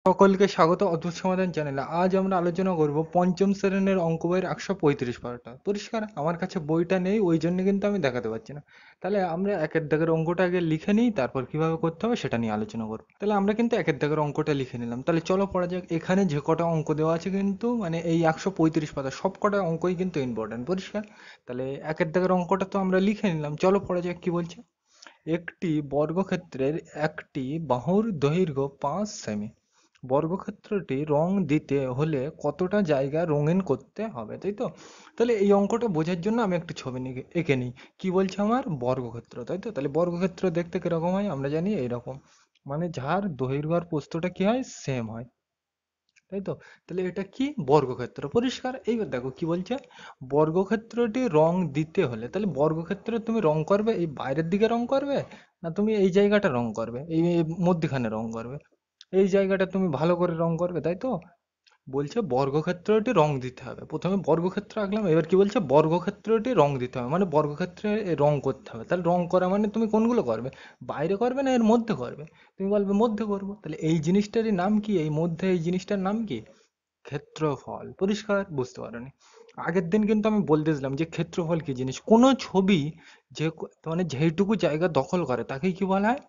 সকলকে স্বাগত অদ্ভুত সমাধান চ্যানেলে। আজ আমরা আলোচনা করব পঞ্চম শ্রেণীর অঙ্ক বইয়ের 135 পারাটা। পরিষ্কার আমার কাছে বইটা নেই, ওই জন্য কিন্তু আমি দেখাতে পারছি না। তাহলে আমরা একের দাগের অঙ্কটা আগে লিখে নিই, তারপর কিভাবে করতে হবে সেটা নিয়ে আলোচনা করব। তাহলে আমরা কিন্তু একের দাগের অঙ্কটা লিখে নিলাম। তাহলে চলো পড়া যাক। এখানে যে কটা অঙ্ক দেওয়া আছে কিন্তু মানে এই 135 পাতা সব কটা অঙ্কই কিন্তু ইম্পর্টেন্ট। পরিষ্কার। তাহলে একের দাগের অঙ্কটা তো আমরা লিখে নিলাম, চলো পড়া যাক কি বলছে। একটি বর্গক্ষেত্রের একটি বাহুর দৈর্ঘ্য 5 সেমি। বর্গক্ষেত্রটি রং দিতে হলে কতটা জায়গা রঙিন করতে হবে, তাই তো? তাহলে এই অঙ্কটা বোঝার জন্য আমি একটু ছবি এঁকে নিই। কি বলছে আমার? বর্গক্ষেত্র, তাই তো? তাহলে বর্গক্ষেত্র দেখতে কিরকম হয় আমরা জানি, এইরকম। মানে যার দৈর্ঘ্য আর প্রস্থটা কি হয়, সেম হয়, তাই তো? তাহলে এটা কি? বর্গক্ষেত্র। পরিষ্কার। এইবার দেখো কি বলছে, বর্গক্ষেত্রটি রং দিতে হলে, তাহলে বর্গক্ষেত্রে তুমি রং করবে এই বাইরের দিকে রং করবে, না তুমি এই জায়গাটা রং করবে, এই মধ্যখানে রং করবে, এই জায়গাটা তুমি ভালো করে রং করবে, তাই তো? বলছে বর্গক্ষেত্রটি রং দিতে হবে। প্রথমে বর্গক্ষেত্র আঁকলাম, এবার কি বলছে? বর্গক্ষেত্রটি রং দিতে হবে, মানে বর্গক্ষেত্রে রং করতে হবে। তাহলে রং করা মানে তুমি কোনগুলো করবে? বাইরে করবে না এর মধ্যে করবে? তুমি বলবে মধ্যে করবো। তাহলে এই জিনিসটারই নাম কি? এই মধ্যে এই জিনিসটার নাম কি? ক্ষেত্রফল। পরিষ্কার? বুঝতে পারোনি? আগের দিন কিন্তু আমি বলতেছিলাম যে ক্ষেত্রফল কি জিনিস। কোনো ছবি যে মানে যেইটুকু জায়গা দখল করে তাকেই কি বলা হয়?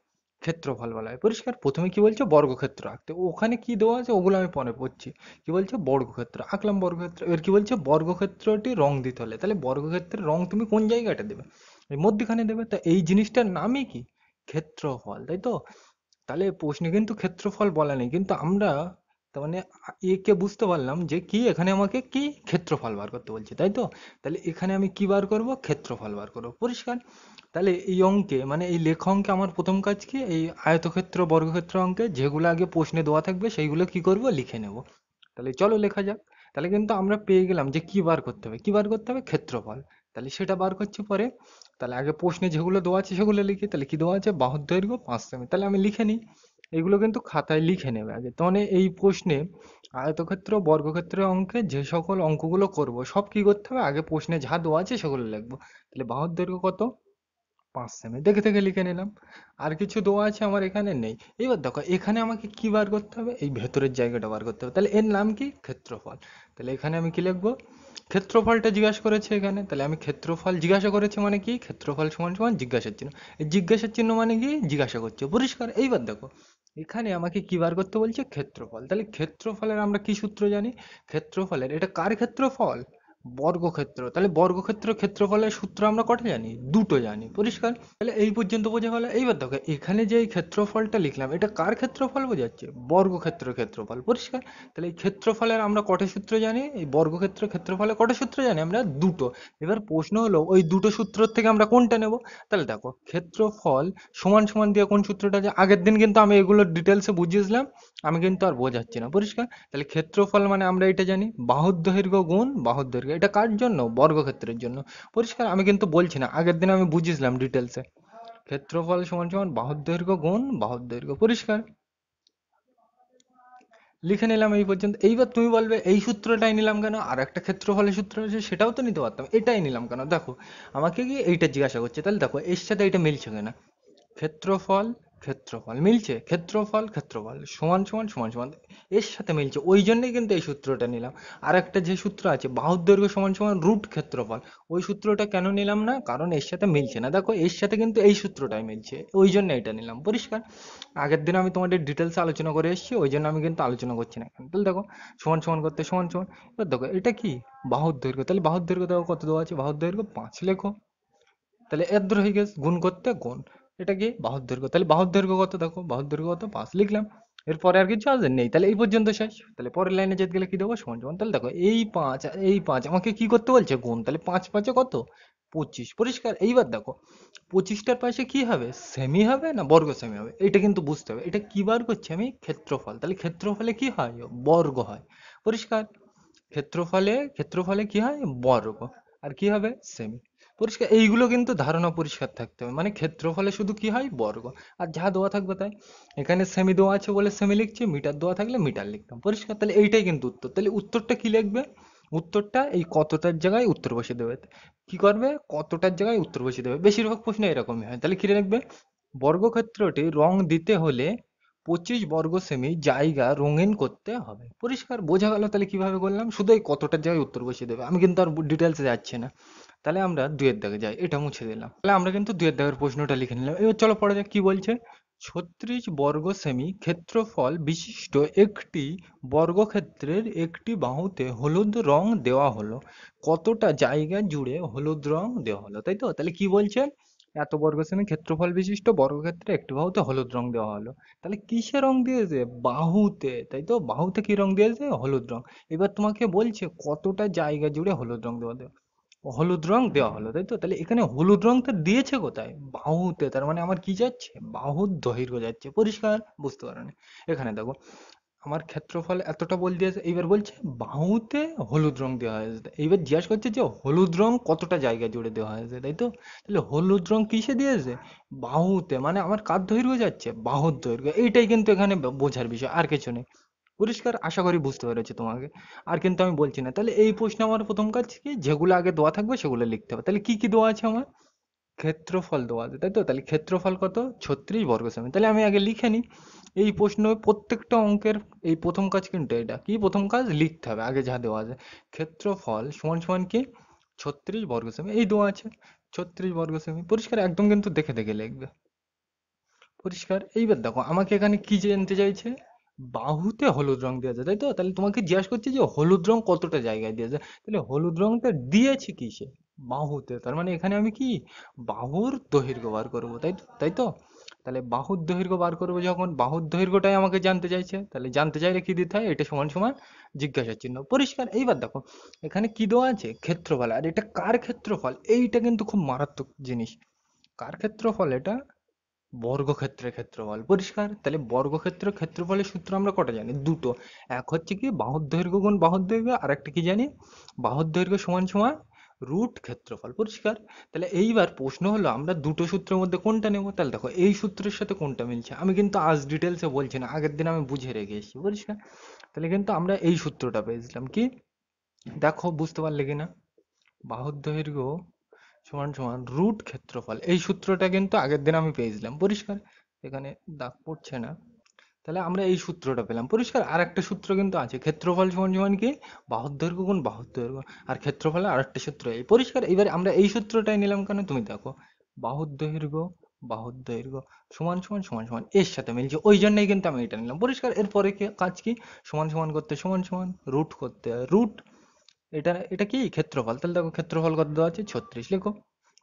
ক্ষেত্রফল বলা হয়। পরিষ্কার? প্রথমে কি বলছে? বর্গক্ষেত্র আঁকতে। ওখানে কি দেওয়া আছে ওগুলো আমি পরে পড়ছি। কি বলছে? বর্গক্ষেত্র আঁকলাম, বর্গক্ষেত্র। এবার কি বলছে? বর্গক্ষেত্রটি রং দিতে হলে, তাহলে বর্গক্ষেত্রের রং তুমি কোন জায়গাটা দেবে? এই মধ্যখানে দেবে। তা এই জিনিসটার নামই কি? ক্ষেত্রফল, তাই তো? তাহলে প্রশ্নে কিন্তু ক্ষেত্রফল বলা নেই, কিন্তু আমরা তার মানে একে বুঝতে পারলাম যে কি এখানে আমাকে কি ক্ষেত্রফল বার করতে বলছে, তাই তো? তাহলে এখানে আমি কি বার করব? ক্ষেত্রফল বার করবো। পরিষ্কার? তাহলে এই অঙ্কে মানে এই লেখা অঙ্কে আমার প্রথম কাজ কি? এই আয়তক্ষেত্র বর্গক্ষেত্র অঙ্কে যেগুলো আগে প্রশ্নে দেওয়া থাকবে সেইগুলো কি করব? লিখে নেব। তাহলে চলো লেখা যাক। তাহলে কিন্তু আমরা পেয়ে গেলাম যে কি বার করতে হবে, কি বার করতে হবে? ক্ষেত্রফল। তাহলে সেটা বার করছি পরে। তাহলে আগে প্রশ্নে যেগুলো দেওয়া আছে সেগুলো লিখি। তাহলে কি দেওয়া আছে? বাহুর দৈর্ঘ্য 5 সেমি। তাহলে আমি লিখে নিই। এগুলো কিন্তু খাতায় লিখে নেবে আগে। তাহলে এই প্রশ্নে আয়তক্ষেত্র বর্গক্ষেত্র অঙ্কে যে সকল অঙ্কগুলো করব সব কি করতে হবে? আগে প্রশ্নে যা দেওয়া আছে সেগুলো লিখবো। তাহলে বাহুর দৈর্ঘ্য কত? 5 সেমি। দেখে দেখে লিখে নিলাম। আর কিছু দেওয়া আছে আমার এখানে? নেই। এবার দেখো এখানে আমাকে কি বার করতে হবে? এই ভেতরের জায়গাটা বার করতে হবে। তাহলে এর নাম কি? ক্ষেত্রফল। তাহলে এখানে আমি কি লিখবো? ক্ষেত্রফলটা জিজ্ঞাসা করেছে এখানে, তাহলে আমি ক্ষেত্রফল জিজ্ঞাসা করেছে মানে কি? ক্ষেত্রফল সমান সমান জিজ্ঞাসার চিহ্ন। এই জিজ্ঞাসার চিহ্ন মানে কি? জিজ্ঞাসা করছে। পরিষ্কার? এইবার দেখো এখানে আমাকে কি বার করতে বলছে? ক্ষেত্রফল। তাহলে ক্ষেত্রফলের আমরা কি সূত্র জানি? ক্ষেত্রফলের এটা কার ক্ষেত্রফল? বর্গক্ষেত্র। তাহলে বর্গক্ষেত্র ক্ষেত্রফলের সূত্র আমরা কটা জানি? দুটো জানি। পরিষ্কার? তাহলে এই পর্যন্ত বোঝা গেল। এইবার দেখো এখানে যে এই ক্ষেত্রফলটা লিখলাম এটা কার ক্ষেত্রফল বোঝাচ্ছে? বর্গক্ষেত্রের ক্ষেত্রফল। পরিষ্কার? তাহলে এই ক্ষেত্রফলের আমরা কটা সূত্র জানি? এই বর্গক্ষেত্র ক্ষেত্রফলের কটা সূত্র জানি আমরা? দুটো। এবার প্রশ্ন হলো ওই দুটো সূত্র থেকে আমরা কোনটা নেব? তাহলে দেখো ক্ষেত্রফল সমান সমান দিয়ে কোন সূত্রটা আছে? আগের দিন কিন্তু আমি এগুলো ডিটেলসে বুঝিয়েছিলাম, আমি কিন্তু আর বোঝাচ্ছি না। পরিষ্কার? তাহলে ক্ষেত্রফল মানে আমরা এটা জানি, বাহুর দৈর্ঘ্য গুণ বাহুর দৈর্ঘ্য। এটা কার জন্য? বর্গক্ষেত্রের জন্য। পরিষ্কার? আমি কিন্তু বলছি না, আগের দিন আমি বুঝিয়েছিলাম ডিটেলসে। ক্ষেত্রফল সমান সমান বাহুর দৈর্ঘ্য গুণ বাহুর দৈর্ঘ্য। পরিষ্কার? লিখে নিলাম এই পর্যন্ত। এইবার তুমি বলবে এই সূত্রটাই নিলাম কেন? আর একটা ক্ষেত্রফলের সূত্র আছে সেটাও তো নিতে পারতাম, এটাই নিলাম কেন? দেখো আমাকে কি এইটা জিজ্ঞাসা করছে, তাহলে দেখো এর সাথে এটা মিলছে কিনা। ক্ষেত্রফল ক্ষেত্রফল মিলছে, ক্ষেত্রফল ক্ষেত্রফল সমান সমান সমান সমান এর সাথে মিলছে, ওই জন্যই কিন্তু এই সূত্রটা নিলাম। আর একটা যে সূত্র আছে বাহুর দৈর্ঘ্য সমান সমান রুট ক্ষেত্রফল, ওই সূত্রটা কেন নিলাম না? কারণ এর সাথে মিলছে না। দেখো এর সাথে কিন্তু এই সূত্রটাই মিলছে, ওই জন্য এটা নিলাম। পরিষ্কার? আগের দিন আমি তোমাদের ডিটেলসে আলোচনা করে এসেছি, ওই জন্য আমি কিন্তু আলোচনা করছি না এখন। তাহলে দেখো সমান সমান করতে সমান সমান। এবার দেখো এটা কি? বাহুর দৈর্ঘ্য। তাহলে বাহুর দৈর্ঘ্য দেখো কত দেওয়া আছে? বাহুর দৈর্ঘ্য 5 লেখো। তাহলে এর ধরে হয়ে গেছে গুণ করতে গুণ। এটা কি? বাহুর দৈর্ঘ্য। তাহলে বাহুর দৈর্ঘ্য কত? দেখো বাহুর দৈর্ঘ্য কত? 5 লিখলাম। এরপরে আর কিছু আছে? নেই। তাহলে এই পর্যন্ত শেষ। তাহলে পরের লাইনে যেতে গেলে কি দেবো? সমান সমান। তাহলে দেখো এই 5 আর এই 5 আমাকে কি করতে বলছে? গুণ। তাহলে 5 5 কত? 25। পরিষ্কার? এইবার দেখো 25টার পাশে কি হবে? সেমি হবে না বর্গ সেমি হবে? এটা কিন্তু বুঝতে হবে। এটা কি বার করছি আমি? ক্ষেত্রফল। তাহলে ক্ষেত্রফলে কি হয়? বর্গ হয়। পরিষ্কার? ক্ষেত্রফলে কি হয়? বর্গ। আর কি হবে? সেমি। পরিষ্কার? এইগুলো কিন্তু ধারণা পরিষ্কার থাকতে হবে। মানে ক্ষেত্রফলে শুধু কি হয়? বর্গ। আর যা দেওয়া থাকবে তাই। এখানে সেমি দেওয়া আছে বলে সেমি লিখছি, মিটার দেওয়া থাকলে মিটার লিখতাম। পরিষ্কার? তাহলে এইটাই কিন্তু উত্তর। তাহলে উত্তরটা কি লিখবে? উত্তরটা এই কতটার জায়গায় উত্তর বসিয়ে দেবে। কি করবে? কতটার জায়গায় উত্তর বসিয়ে দেবে। বেশিরভাগ প্রশ্ন এরকমই হয়। তাহলে কি লিখবে? বর্গক্ষেত্রটি রং দিতে হলে 25 বর্গ সেমি জায়গা রঙিন করতে হবে। পরিষ্কার বোঝা গেল? তাহলে কিভাবে করলাম, শুধু এই কতটার জায়গায় উত্তর বসিয়ে দেবে, আমি কিন্তু আর ডিটেলসে যাচ্ছি না। তাহলে আমরা দুইয়ের দাগে যাই, এটা মুছে দিলাম। তাহলে আমরা কিন্তু দুইয়ের দাগের প্রশ্নটা লিখে নিলাম। এবার চলো পড়া যাক কি বলছে। 36 বর্গ সেমি ক্ষেত্রফল বিশিষ্ট একটি বর্গক্ষেত্রের একটি বাহুতে হলুদ রং দেওয়া হলো, কতটা জায়গা জুড়ে হলুদ রং দেওয়া হলো, তাই তো? তাহলে কি বলছে, এত বর্গ সেমি ক্ষেত্রফল বিশিষ্ট বর্গক্ষেত্রে একটি বাহুতে হলুদ রং দেওয়া হলো। তাহলে কিসে রং দিয়েছে? বাহুতে, তাই তো? বাহুতে কি রং দিয়েছে? হলুদ রং। এবার তোমাকে বলছে কতটা জায়গা জুড়ে হলুদ রং দেওয়া হলুদ রং দেওয়া হলো, তাই তো? তাহলে এখানে হলুদ রংটা দিয়েছে কোথায়? বাহুতে। তার মানে আমার কি যাচ্ছে? বাহুর দৈর্ঘ্য যাচ্ছে। পরিষ্কার? বুঝতে পারোনি? এখানে দেখো, আমার ক্ষেত্রফল এতটা বল দিয়েছে, এইবার বলছে বাহুতে হলুদ রং দেওয়া হয়েছে। এইবার জিজ্ঞাসা করছে যে হলুদ রং কতটা জায়গা জুড়ে দেওয়া হয়েছে, তাই তো? তাহলে হলুদ রং কিসে দিয়েছে? বাহুতে। মানে আমার কার দৈর্ঘ্য যাচ্ছে? বাহুর দৈর্ঘ্য। এইটাই কিন্তু এখানে বোঝার বিষয়, আর কিছু নেই। পরিষ্কার? আশা করি বুঝতে পেরেছি তোমাকে। আর কিন্তু আমি বলছি না। তাহলে এই প্রশ্নে আমার প্রথম কাজ কি, যেগুলো আগে দেওয়া থাকবে সেগুলো লিখতে হবে। তাহলে কি কি দেওয়া আছে আমার? ক্ষেত্রফল দেওয়া আছে, তাই তো? তাহলে ক্ষেত্রফল কত? 36 বর্গ সেমি। তাহলে আমি আগে লিখে নিই। এই প্রশ্ন প্রত্যেকটা অঙ্কের এই প্রথম কাজ কিন্তু এটা কি, প্রথম কাজ লিখতে হবে আগে যা দেওয়া আছে। ক্ষেত্রফল সমান সমান কি? 36 বর্গ সেমি, এই দেওয়া আছে 36 বর্গ সেমি। পরিষ্কার? একদম কিন্তু দেখে দেখে লিখবে। পরিষ্কার? এইবার দেখো আমাকে এখানে কি জানতে চাইছে, বাহুতে হলুদ রং দিয়েছে, তাই তো? তাহলে তোমাকে জিজ্ঞাসা করছে যে হলুদ রং কতটা জায়গায় দিয়েছে। তাহলে হলুদ রংটা দিয়েছে কিসে? বাহুতে। তার মানে এখানে আমি কি, বাহুর দৈর্ঘ্য বার করবো, তাই তো? তাই তো? তাহলে বাহুর দৈর্ঘ্য বার করবো যখন, বাহুর দৈর্ঘ্যটাই আমাকে জানতে চাইছে, তাহলে জানতে চাইলে কি দিতে হয়? এটা সমান সমান জিজ্ঞাসা চিহ্ন। পরিষ্কার? এইবার দেখো এখানে কি দেওয়া আছে? ক্ষেত্রফল। আর এটা কার ক্ষেত্রফল? এইটা কিন্তু খুব মারাত্মক জিনিস। কার ক্ষেত্রফল এটা? বর্গক্ষেত্রের ক্ষেত্রফল। পরিষ্কার? তাহলে বর্গক্ষেত্রের ক্ষেত্রফলের সূত্র আমরা কটা জানি? দুটো। এক হচ্ছে কি বাহুর দৈর্ঘ্য গুণ বাহুর দৈর্ঘ্য, আর একটা কি জানি? বাহুর দৈর্ঘ্য সমান সমান রুট ক্ষেত্রফল। পরিষ্কার? তাহলে এইবার প্রশ্ন হলো আমরা দুটো সূত্রের মধ্যে কোনটা নেব। তাহলে দেখো এই সূত্রের সাথে কোনটা মিলছে, আমি কিন্তু আজ ডিটেলসে বলছি না, আগের দিন আমি বুঝে রেখে এসেছি। পরিষ্কার? তাহলে কিন্তু আমরা এই সূত্রটা পেয়েছিলাম কি, দেখো বুঝতে পারলে কিনা। বাহুর দৈর্ঘ্য সমান সমান রুট ক্ষেত্রফল, এই সূত্রটা কিন্তু আগের দিন আমি পেয়েছিলাম। পরিষ্কার? এখানে দাগ পড়ছে না। তাহলে আমরা এই সূত্রটা পেলাম। পরিষ্কার? আর একটা সূত্র কিন্তু আছে, ক্ষেত্রফল সমান সমান কি, বাহুর দৈর্ঘ্য গুণ বাহুর দৈর্ঘ্য। আর ক্ষেত্রফলে আরেকটা সূত্র এই। পরিষ্কার? এবারে আমরা এই সূত্রটাই নিলাম কেন, তুমি দেখো, বাহুর দৈর্ঘ্য সমান সমান সমান সমান এর সাথে মিলছে, ওই জন্যই কিন্তু আমি এটা নিলাম। পরিষ্কার? এরপরে কি কাজ, কি সমান সমান করতে সমান সমান, রুট করতে হয় রুট। এটা এটা কি ক্ষেত্রফল। তাহলে দেখো ক্ষেত্রফল কত দেওয়া আছে? 36, লেখো।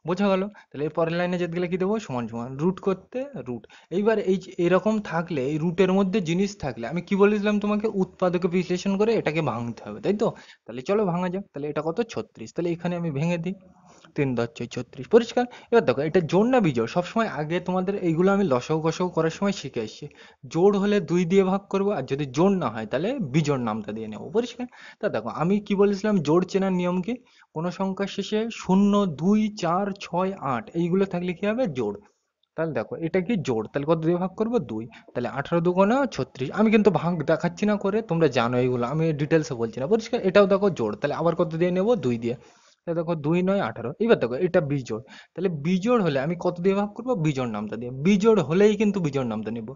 বোঝা গেল? তাহলে এর পরের লাইনে যেতে গেলে কি দেবো? সমান সমান রুট করতে রুট। এইবার এই যে এরকম থাকলে, এই রুটের মধ্যে জিনিস থাকলে, আমি কি বলেছিলাম তোমাকে, উৎপাদকে বিশ্লেষণ করে এটাকে ভাঙতে হবে, তাই তো? তাহলে চলো ভাঙা যাক। তাহলে এটা কত? 36। তাহলে এখানে আমি ভেঙে দিই, 3 × 4 = 36। পরিষ্কার? এবার দেখো এটা জোড় না বিজোড়, সবসময় আগে তোমাদের এইগুলো আমি লসাগু গসাগু করার সময় শিখে এসেছি। জোড় হলে 2 দিয়ে ভাগ করবো, আর যদি জোড় না হয় তাহলে বিজোড় নামটা দিয়ে নেবো। পরিষ্কার? তা দেখো আমি কি বলেছিলাম, জোড় চেনার নিয়ম কি, কোনো সংখ্যার শেষে 0, 2, 4, 6, 8 এইগুলো থাকলে কি হবে? জোড়। তাহলে দেখো এটা কি জোড়, তাহলে কত দিয়ে ভাগ করবো? 2। তাহলে 18 দুগুণে 36। আমি কিন্তু ভাগ দেখাচ্ছি না করে, তোমরা জানো এইগুলো, আমি ডিটেলসে বলছি না। পরিষ্কার? এটাও দেখো জোড়, তাহলে আবার কত দিয়ে নেবো? 2 দিয়ে। তাহলে দেখো 2 9 18। এবার দেখো এটা বিজোড়, তাহলে বিজোড় হলে আমি কত দিয়ে ভাগ করবো? বিজোড় নামটা দিয়ে। বিজোড় হলেই কিন্তু বিজোড় নামটা নেবো।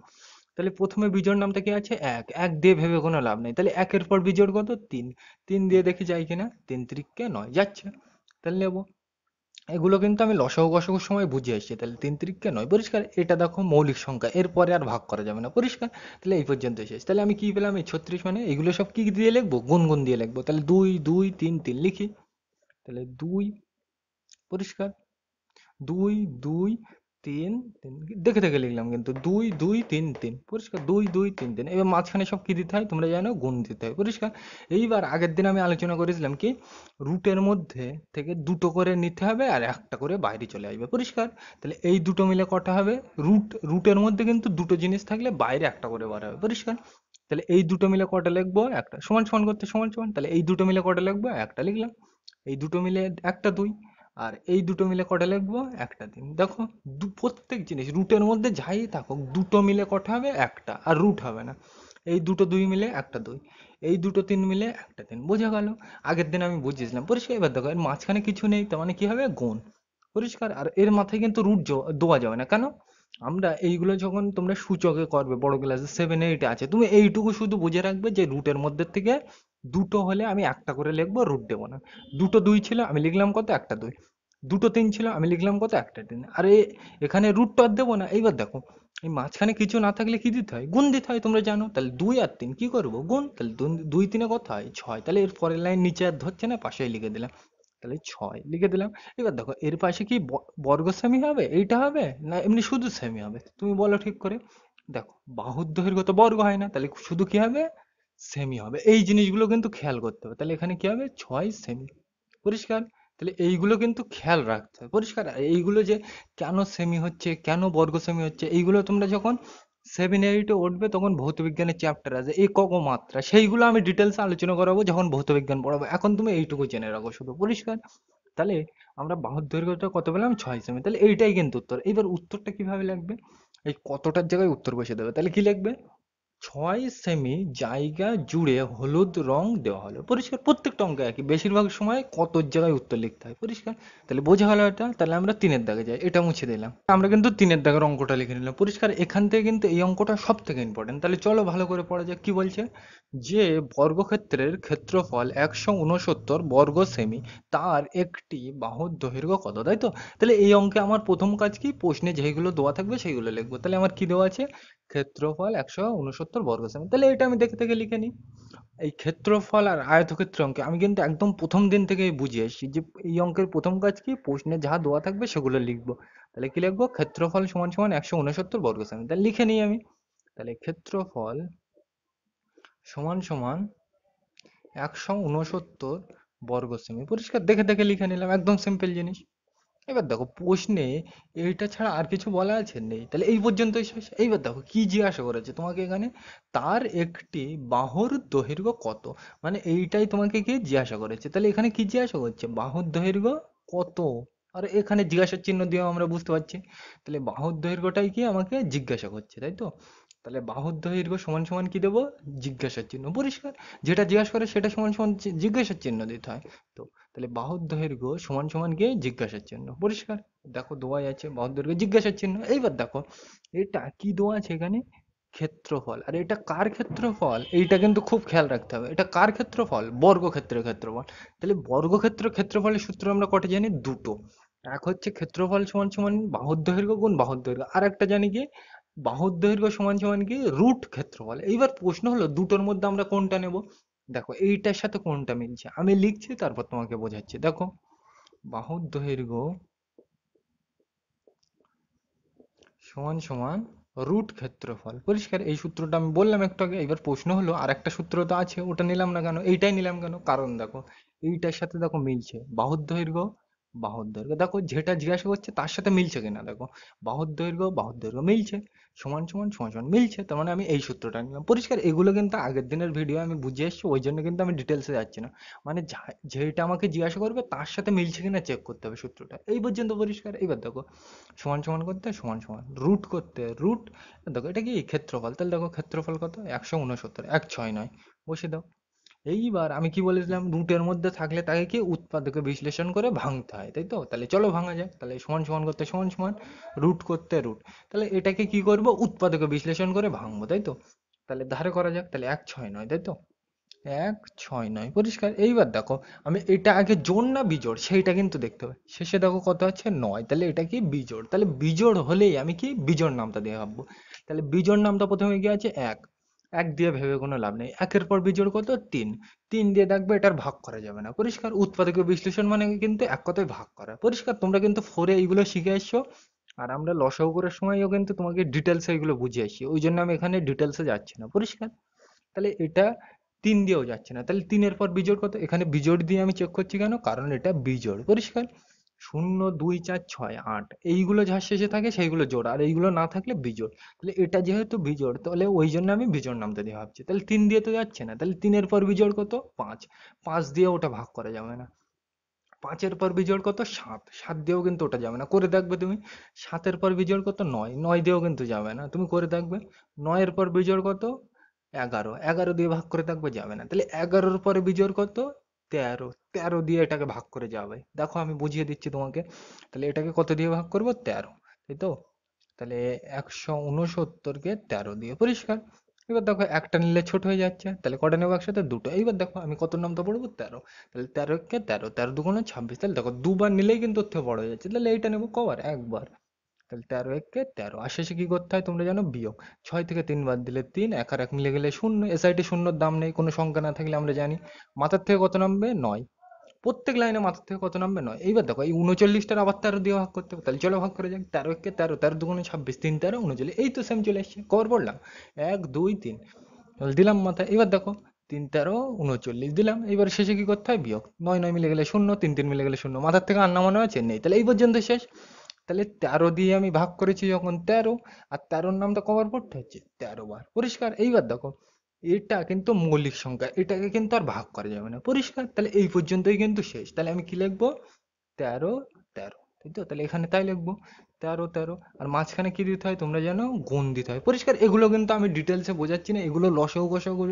তাহলে প্রথমে বিজোড় নামটা কি আছে? 1। 1 দিয়ে ভেবে কোনো লাভ নেই। তাহলে 1 এর পর বিজোড় কত? 3। 3 দিয়ে দেখি যায় কিনা, 3 3 9 যাচ্ছে। তাহলে নেবো। এগুলো কিন্তু আমি লসাগু গসাগুর সময় বুঝে এসেছি। তাহলে 3 3 9। পরিষ্কার? এটা দেখো মৌলিক সংখ্যা, এরপরে আর ভাগ করা যাবে না। পরিষ্কার? তাহলে এই পর্যন্ত শেষ। তাহলে আমি কি পেলাম? এই 36, মানে এগুলো সব কি দিয়ে লিখবো? গুণ গুণ দিয়ে লিখবো। তাহলে 2 2 3 3 লিখি। তাহলে 2, পরিষ্কার, 2 2 3 3, দেখে দেখে লিখলাম কিন্তু, 2 2 3 3। পরিষ্কার? 2 2 3 3। এবার মাঝখানে সব কি দিতে হয় তোমরা জানো? গুণ দিতে হয়। পরিষ্কার? এইবার আগের দিন আমি আলোচনা করেছিলাম কি, রুটের মধ্যে থেকে দুটো করে নিতে হবে আর একটা করে বাইরে চলে আসবে। পরিষ্কার? তাহলে এই দুটো মিলে কটা হবে? রুটের মধ্যে কিন্তু দুটো জিনিস থাকলে বাইরে একটা করে বার হবে। পরিষ্কার? তাহলে এই দুটো মিলে কটা লিখবো? একটা। সমান সমান করতে সমান সমান, তাহলে এই দুটো মিলে কটা লিখবো? একটা লিখলাম। এই দুটো মিলে একটা 2। আর এই দুটো মিলে কটা লিখবো? একটা 3। দেখো, প্রত্যেক জিনিস রুটের মধ্যে যাই থাকুক, দুটো মিলে কটা হবে? একটা, আর রুট হবে না। এই দুটো 2 মিলে একটা 2। এই দুটো 3 মিলে একটা 3। বোঝা গেল? আগের দিন আমি বুঝিয়েছিলাম। পরিষ্কার? এবার দেখো এর মাঝখানে কিছু নেই, তার মানে কি হবে? গুণ। পরিষ্কার? আর এর মাথায় কিন্তু রুট দেওয়া যাবে না, কেন? আমরা এইগুলো যখন তোমরা সূচকে করবে বড় ক্লাসে 7 8 আছে, তুমি এইটুকু শুধু বুঝে রাখবে যে রুটের মধ্যে থেকে দুটো হলে আমি একটা করে লিখবো, রুট দেবো না। দুটো 2 ছিল আমি লিখলাম কত, একটা 2। দুটো 3 ছিল আমি লিখলাম কত, একটা 3। আরে এখানে রুট তো আর দেবো না। এইবার দেখো, এই মাঝখানে কিছু না থাকলে কি দিতে হয়, গুণ দিতে হয়, তোমরা জানো। তাহলে 2 আর 3 কি করবো, গুণ। তাহলে 2 3 কত হয়, 6। তাহলে এর পরের লাইন নিচে আর ধরছে না, পাশেই লিখে দিলাম। তাহলে 6 লিখে দিলাম। এবার দেখো এর পাশে কি বর্গ সেমি হবে, এইটা হবে না এমনি শুধু সেমি হবে, তুমি বলো ঠিক করে। দেখো বাহুর দৈর্ঘ্য তো বর্গ হয় না, তাহলে শুধু কি হবে, সেমি হবে। এই জিনিসগুলো কিন্তু খেয়াল করতে হবে। তাহলে এখানে কি হবে, 6 সেমি। পরিষ্কার? তাহলে এইগুলো কিন্তু খেয়াল রাখতে হবে। পরিষ্কার? আর এইগুলো যে কেন সেমি হচ্ছে, কেন বর্গ সেমি হচ্ছে, এইগুলো তোমরা যখন 7 8 এ উঠবে তখন ভৌতবিজ্ঞানের চ্যাপ্টার আছে একক ও মাত্রা, সেইগুলো আমি ডিটেলস আলোচনা করাবো যখন ভৌতবিজ্ঞান পড়াবো। এখন তুমি এইটুকু জেনে রাখো শুধু। পরিষ্কার? তাহলে আমরা বাহুর দৈর্ঘ্যটা কত পেলাম, 6 সেমি। তাহলে এইটাই কিন্তু উত্তর। এবার উত্তরটা কিভাবে লাগবে, এই কতটার জায়গায় উত্তর বসে দেবে। তাহলে কি লিখবে, 6 সেমি জায়গা জুড়ে হলুদ রং দেওয়া হলো। পরিষ্কার? প্রত্যেকটা অঙ্কে একই, বেশিরভাগ সময় কতর জায়গায় উত্তর লিখতে হয়। পরিষ্কার? তাহলে বোঝা গেল এটা। তাহলে আমরা 3-এর দাগে যাই, এটা মুছে দিলাম। আমরা কিন্তু 3-এর দাগের অঙ্কটা লিখে নিলাম। পরিষ্কার? এখান থেকে কিন্তু এই অঙ্কটা সব থেকে ইম্পর্টেন্ট। তাহলে চলো ভালো করে পড়া যাক। কি বলছে, যে বর্গক্ষেত্রের ক্ষেত্রফল 169 বর্গ সেমি, তার একটি বাহুর দৈর্ঘ্য কত, তাই তো? তাহলে এই অঙ্কে আমার প্রথম কাজ কি, প্রশ্নে যেগুলো দেওয়া থাকবে সেইগুলো লিখবো। তাহলে আমার কি দেওয়া আছে, ক্ষেত্রফল 169 বর্গ সেমি। তাহলে এটা আমি দেখে দেখে লিখে নিই। এই ক্ষেত্রফল আর আয়তক্ষেত্র অঙ্কে আমি কিন্তু একদম প্রথম দিন থেকেই বুঝিয়ে এসেছি যে এই অঙ্কের প্রথম কাজ কি, প্রশ্নে যা দেওয়া থাকবে সেগুলো লিখবো। তাহলে কি লিখবো, ক্ষেত্রফল সমান সমান 169 বর্গ সেমি। তাহলে লিখে নিই আমি। তাহলে ক্ষেত্রফল সমান সমান 169 বর্গ সেমি। পরিষ্কার? দেখে দেখে লিখে নিলাম, একদম সিম্পল জিনিস। এবার দেখো প্রশ্নে এইটা ছাড়া আর কিছু বলা আছে, নেই। তাহলে এই পর্যন্তই শেষ। এইবার দেখো কি জিজ্ঞাসা করেছে তোমাকে এখানে, তার একটি বাহুর দৈর্ঘ্য কত, মানে এইটাই তোমাকে কি জিজ্ঞাসা করেছে। তাহলে এখানে কি জিজ্ঞাসা করছে, বাহুর দৈর্ঘ্য কত। আর এখানে জিজ্ঞাসার চিহ্ন দিয়েও আমরা বুঝতে পারছি। তাহলে বাহুর দৈর্ঘ্যটাই কি আমাকে জিজ্ঞাসা করছে, তাই তো? তাহলে বাহুর দৈর্ঘ্য সমান সমান কি দেবো, জিজ্ঞাসার চিহ্ন। পরিষ্কার? যেটা জিজ্ঞাসা করে সেটা সমান সমান জিজ্ঞাসার চিহ্ন দিতে হয়। তো তাহলে বাহুর দৈর্ঘ্য সমান সমান কি, জিজ্ঞাসার চিহ্ন। পরিষ্কার? দেখো দোয়াই আছে বাহুর দৈর্ঘ্য জিজ্ঞাসার চিহ্ন। এইবার দেখো এটা কি দেওয়া আছে এখানে, ক্ষেত্রফল। আর এটা কার ক্ষেত্রফল, এইটা কিন্তু খুব খেয়াল রাখতে হবে। এটা কার ক্ষেত্রফল, বর্গক্ষেত্রের ক্ষেত্রফল। তাহলে বর্গক্ষেত্রের ক্ষেত্রফলের সূত্র আমরা কটা জানি, দুটো। এক হচ্ছে ক্ষেত্রফল সমান সমান বাহুর দৈর্ঘ্য গুণ বাহুর দৈর্ঘ্য, আর একটা জানি কি, বাহুর দৈর্ঘ্য সমান সমান কি, রুট ক্ষেত্রফল। এইবার প্রশ্ন হলো দুটোর মধ্যে আমরা কোনটা নেব। দেখো এইটার সাথে কোনটা মিলছে আমি লিখছি, তারপর তোমাকে বোঝাচ্ছি। দেখো বাহুর দৈর্ঘ্য সমান সমান রুট ক্ষেত্রফল। পরিষ্কার? এই সূত্রটা আমি বললাম একটু আগে। এবার প্রশ্ন হলো আর একটা সূত্র তো আছে, ওটা নিলাম না কেন, এইটাই নিলাম কেন, কারণ দেখো এইটার সাথে দেখো মিলছে, বাহুর দৈর্ঘ্য দেখো যেটা জিজ্ঞাসা করছে তার সাথে মিলছে কিনা। দেখো বাহুর দৈর্ঘ্য মিলছে, সমান সমান মিলছে, তার মানে আমি এই সূত্রটা নিলাম। পরিষ্কার? এগুলো কিন্তু আগের দিনের ভিডিও আমি বুঝিয়ে এসেছি, ওই জন্য কিন্তু আমি ডিটেলসে যাচ্ছি না। মানে যেটা আমাকে জিজ্ঞাসা করবে তার সাথে মিলছে কিনা চেক করতে হবে সূত্রটা। এই পর্যন্ত পরিষ্কার? এইবার দেখো সমান সমান করতে সমান সমান, রুট করতে রুট। দেখো এটা কি ক্ষেত্রফল, তাহলে দেখো ক্ষেত্রফল কত, 169, 169 বসে দাও। এইবার আমি কি বলেছিলাম, রুটের মধ্যে থাকলে তাকে কি উৎপাদকে বিশ্লেষণ করে ভাঙতে হয়, তাই তো? তাহলে চলো ভাঙা যাক। তাহলে সমান সমান করতে সমান সমান, রুট করতে রুট। তাহলে এটাকে কি করব, উৎপাদকে বিশ্লেষণ করে ভাঙবো, তাই তো? তাহলে ধারে করা যাক। তাহলে 169, তাই তো? 169 পরিষ্কার? এইবার দেখো আমি এটা আগে জোড় না বিজোড় সেইটা কিন্তু দেখতে হবে। শেষে দেখো কত আছে, 9। তাহলে এটা কি বিজোড়। তাহলে বিজোড় হলেই আমি কি বিজোড় নামটা দিয়ে ভাববো। তাহলে বিজোড় নামটা প্রথমে কি আছে, এক। এক দিয়ে ভেবে কোনো লাভ নেই। একের পর বিজোড় কত, 3। 3 দিয়ে দেখবে এটার ভাগ করা যাবে না। পরিষ্কার? উৎপাদকীয় বিশ্লেষণ মানে কিন্তু এক কথায় ভাগ করা। পরিষ্কার? তোমরা কিন্তু 4-এ এইগুলো শিখে এসছো। আর আমরা লসাগু করার সময়ও কিন্তু তোমাকে ডিটেলসে এগুলো বুঝিয়ে আসছি, ওই জন্য আমি এখানে ডিটেলসে যাচ্ছি না। পরিষ্কার? তাহলে এটা 3 দিয়েও যাচ্ছে না। তাহলে 3-এর পর বিজোড় কত, এখানে বিজোড় দিয়ে আমি চেক করছি কেন, কারণ এটা বিজোড়। পরিষ্কার? 0 2 4 6 8 এইগুলো যার শেষে থাকে সেইগুলো জোড়, আর এইগুলো না থাকলে বিজোড়। তাহলে এটা যেহেতু বিজোড় তাহলে ওই জন্য আমি বিজোড় নামটা দিয়ে ভাবছি। তাহলে 3 দিয়ে তো যাচ্ছে না। তাহলে 3-এর পর বিজোড় কত, 5। 5 দিয়ে ওটা ভাগ করা যাবে না। 5-এর পর বিজোড় কত, 7। 7 দিয়েও কিন্তু ওটা যাবে না, করে দেখবে তুমি। 7-এর পর বিজোড় কত, 9। 9 দিয়েও কিন্তু যাবে না, তুমি করে দেখবে। 9-এর পর বিজোড় কত, 11। 11 দিয়ে ভাগ করে দেখবে, যাবে না। তাহলে 11-র পরে বিজোড় কত, 13। 13 দিয়ে এটাকে ভাগ করে যাবে। দেখো আমি বুঝিয়ে দিচ্ছি তোমাকে। তাহলে এটাকে কত দিয়ে ভাগ করবো, 13, তাই তো? তাহলে 169কে 13 দিয়ে, পরিষ্কার। এবার দেখো একটা নিলে ছোট হয়ে যাচ্ছে, তাহলে কটা নেবো একসাথে? দুটো। এইবার দেখো আমি কত নামতা পড়বো? 13। তাহলে 13কে 13, 13 দুগুণ 26। তাহলে দেখো দুবার নিলেই কিন্তু ওর থেকে বড় হয়ে যাচ্ছে, তাহলে এইটা নেবো কবার? একবার। তাহলে 13 একে 13, আর শেষে কি করতে হয় তোমরা জানো? বিয়োগ। 6 থেকে 3 বাদ দিলে 3, এক আর এক মিলে গেলে 0। এ সাইডে শূন্যর দাম নেই, কোনো সংখ্যা না থাকলে আমরা জানি মাথার থেকে কত নামবে? 9। প্রত্যেক লাইনে মাথার থেকে কত নামবে? 9। এইবার দেখো এই 39টার আবার 13 দিয়ে ভাগ করতে হবে, তাহলে চলো ভাগ করে যাক। 13 একে 13, 13 দুগুণে 26, 3 13 39, এই তো সেম চলে এসছে। কবার পড়লাম? 1 2 3, তাহলে দিলাম মাথায়। এবার দেখো 3 13 39 দিলাম। এবার শেষে কি করতে হয়? বিয়োগ। 9 9 মিলে গেলে 0, 3 3 মিলে গেলে 0, মাথার থেকে আর নামানো আছে? নেই। তাহলে এই পর্যন্ত শেষ। তাহলে 13 দিয়ে আমি ভাগ করেছি যখন 13, আর 13-র নামটা কবার পড়তে হচ্ছে? 13 বার, পরিষ্কার। এইবার দেখো এটা কিন্তু মৌলিক সংখ্যা, এটাকে কিন্তু আর ভাগ করা যাবে না, পরিষ্কার। তাহলে এই পর্যন্তই কিন্তু শেষ। তাহলে আমি কি লিখবো? 13 13, তাই তো? তাহলে এখানে তাই লিখবো, 13 13। আর মাঝখানে কি দিতে হয় তোমরা জানো? গুণ দিতে হয়, পরিষ্কার। এগুলো কিন্তু আমি ডিটেলসে বোঝাচ্ছি না, এগুলো লসাগু গসাগু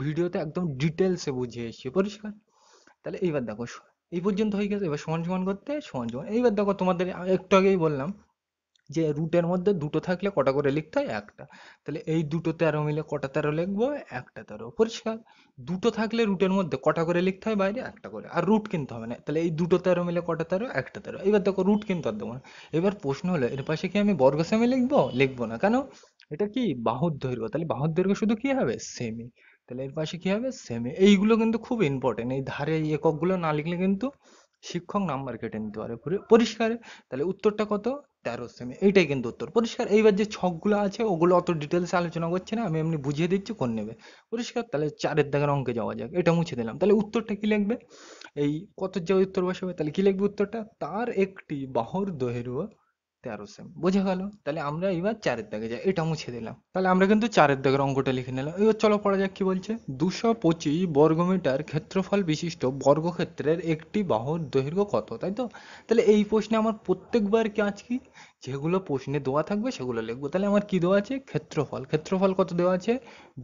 ভিডিওতে একদম ডিটেলসে বুঝিয়ে এসেছি, পরিষ্কার। তাহলে এইবার দেখো এই পর্যন্ত হয়ে গেছে। এবার সমান সমান করতে সমান সমান। এইবার দেখো তোমাদের একটু আগেই বললাম যে রুটের মধ্যে দুটো থাকলে কটা করে লিখতে হয়? একটা। তাহলে এই দুটো 13 মিলে কটা 13 লিখবো? একটা 13, পরিষ্কার। দুটো থাকলে রুটের মধ্যে কটা করে লিখতে হয়? বাইরে একটা করে। আর রুট কিনতে হবে না, তাহলে এই দুটো 13 মিলে কটা 13? একটা 13। এবার দেখো রুট কিন্তু আর দেবো না। এবার প্রশ্ন হলো এর পাশে কি আমি বর্গ সেমি লিখবো? লিখবো না, কেন? এটা কি বাহুর দৈর্ঘ্য, তাহলে বাহুর দৈর্ঘ্য শুধু কি হবে? সেমি। তাহলে এর পাশে কি হবে? সেমি। এইগুলো কিন্তু খুব ইম্পর্টেন্ট, এই ধারে এই এককগুলো না লিখলে কিন্তু শিক্ষক নাম্বার কেটে নিতে পারে, পরিষ্কার। তাহলে উত্তরটা কত? 13 সেমি, এইটাই কিন্তু উত্তর, পরিষ্কার। এইবার যে ছকগুলো আছে ওগুলো অত ডিটেলসে আলোচনা করছি না, আমি এমনি বুঝিয়ে দিচ্ছি কোন নেবে, পরিষ্কার। তাহলে 4-এর দাগের অঙ্কে যাওয়া যাক, এটা মুছে দিলাম। তাহলে উত্তরটা কি লিখবে? এই কত যে উত্তর বসাবে, তাহলে কি লিখবে উত্তরটা? তার একটি বাহুর দৈর্ঘ্য 13 সেমি, বোঝা গেল? তাহলে আমরা এবার 4-এর দাগে যাই, এটা মুছে দিলাম। তাহলে আমরা কিন্তু 4-এর দাগের অঙ্কটা লিখে নিলাম। এবার চলো পড়া যাক কি বলছে। 225 বর্গমিটার ক্ষেত্রফল বিশিষ্ট বর্গক্ষেত্রের একটি বাহুর দৈর্ঘ্য কত, তাই তো? তাহলে এই প্রশ্নে আমার প্রত্যেকবার কাজ কি? যেগুলো প্রশ্নে দেওয়া থাকবে সেগুলো লিখবো। তাহলে আমার কি দেওয়া আছে? ক্ষেত্রফল। ক্ষেত্রফল কত দেওয়া আছে?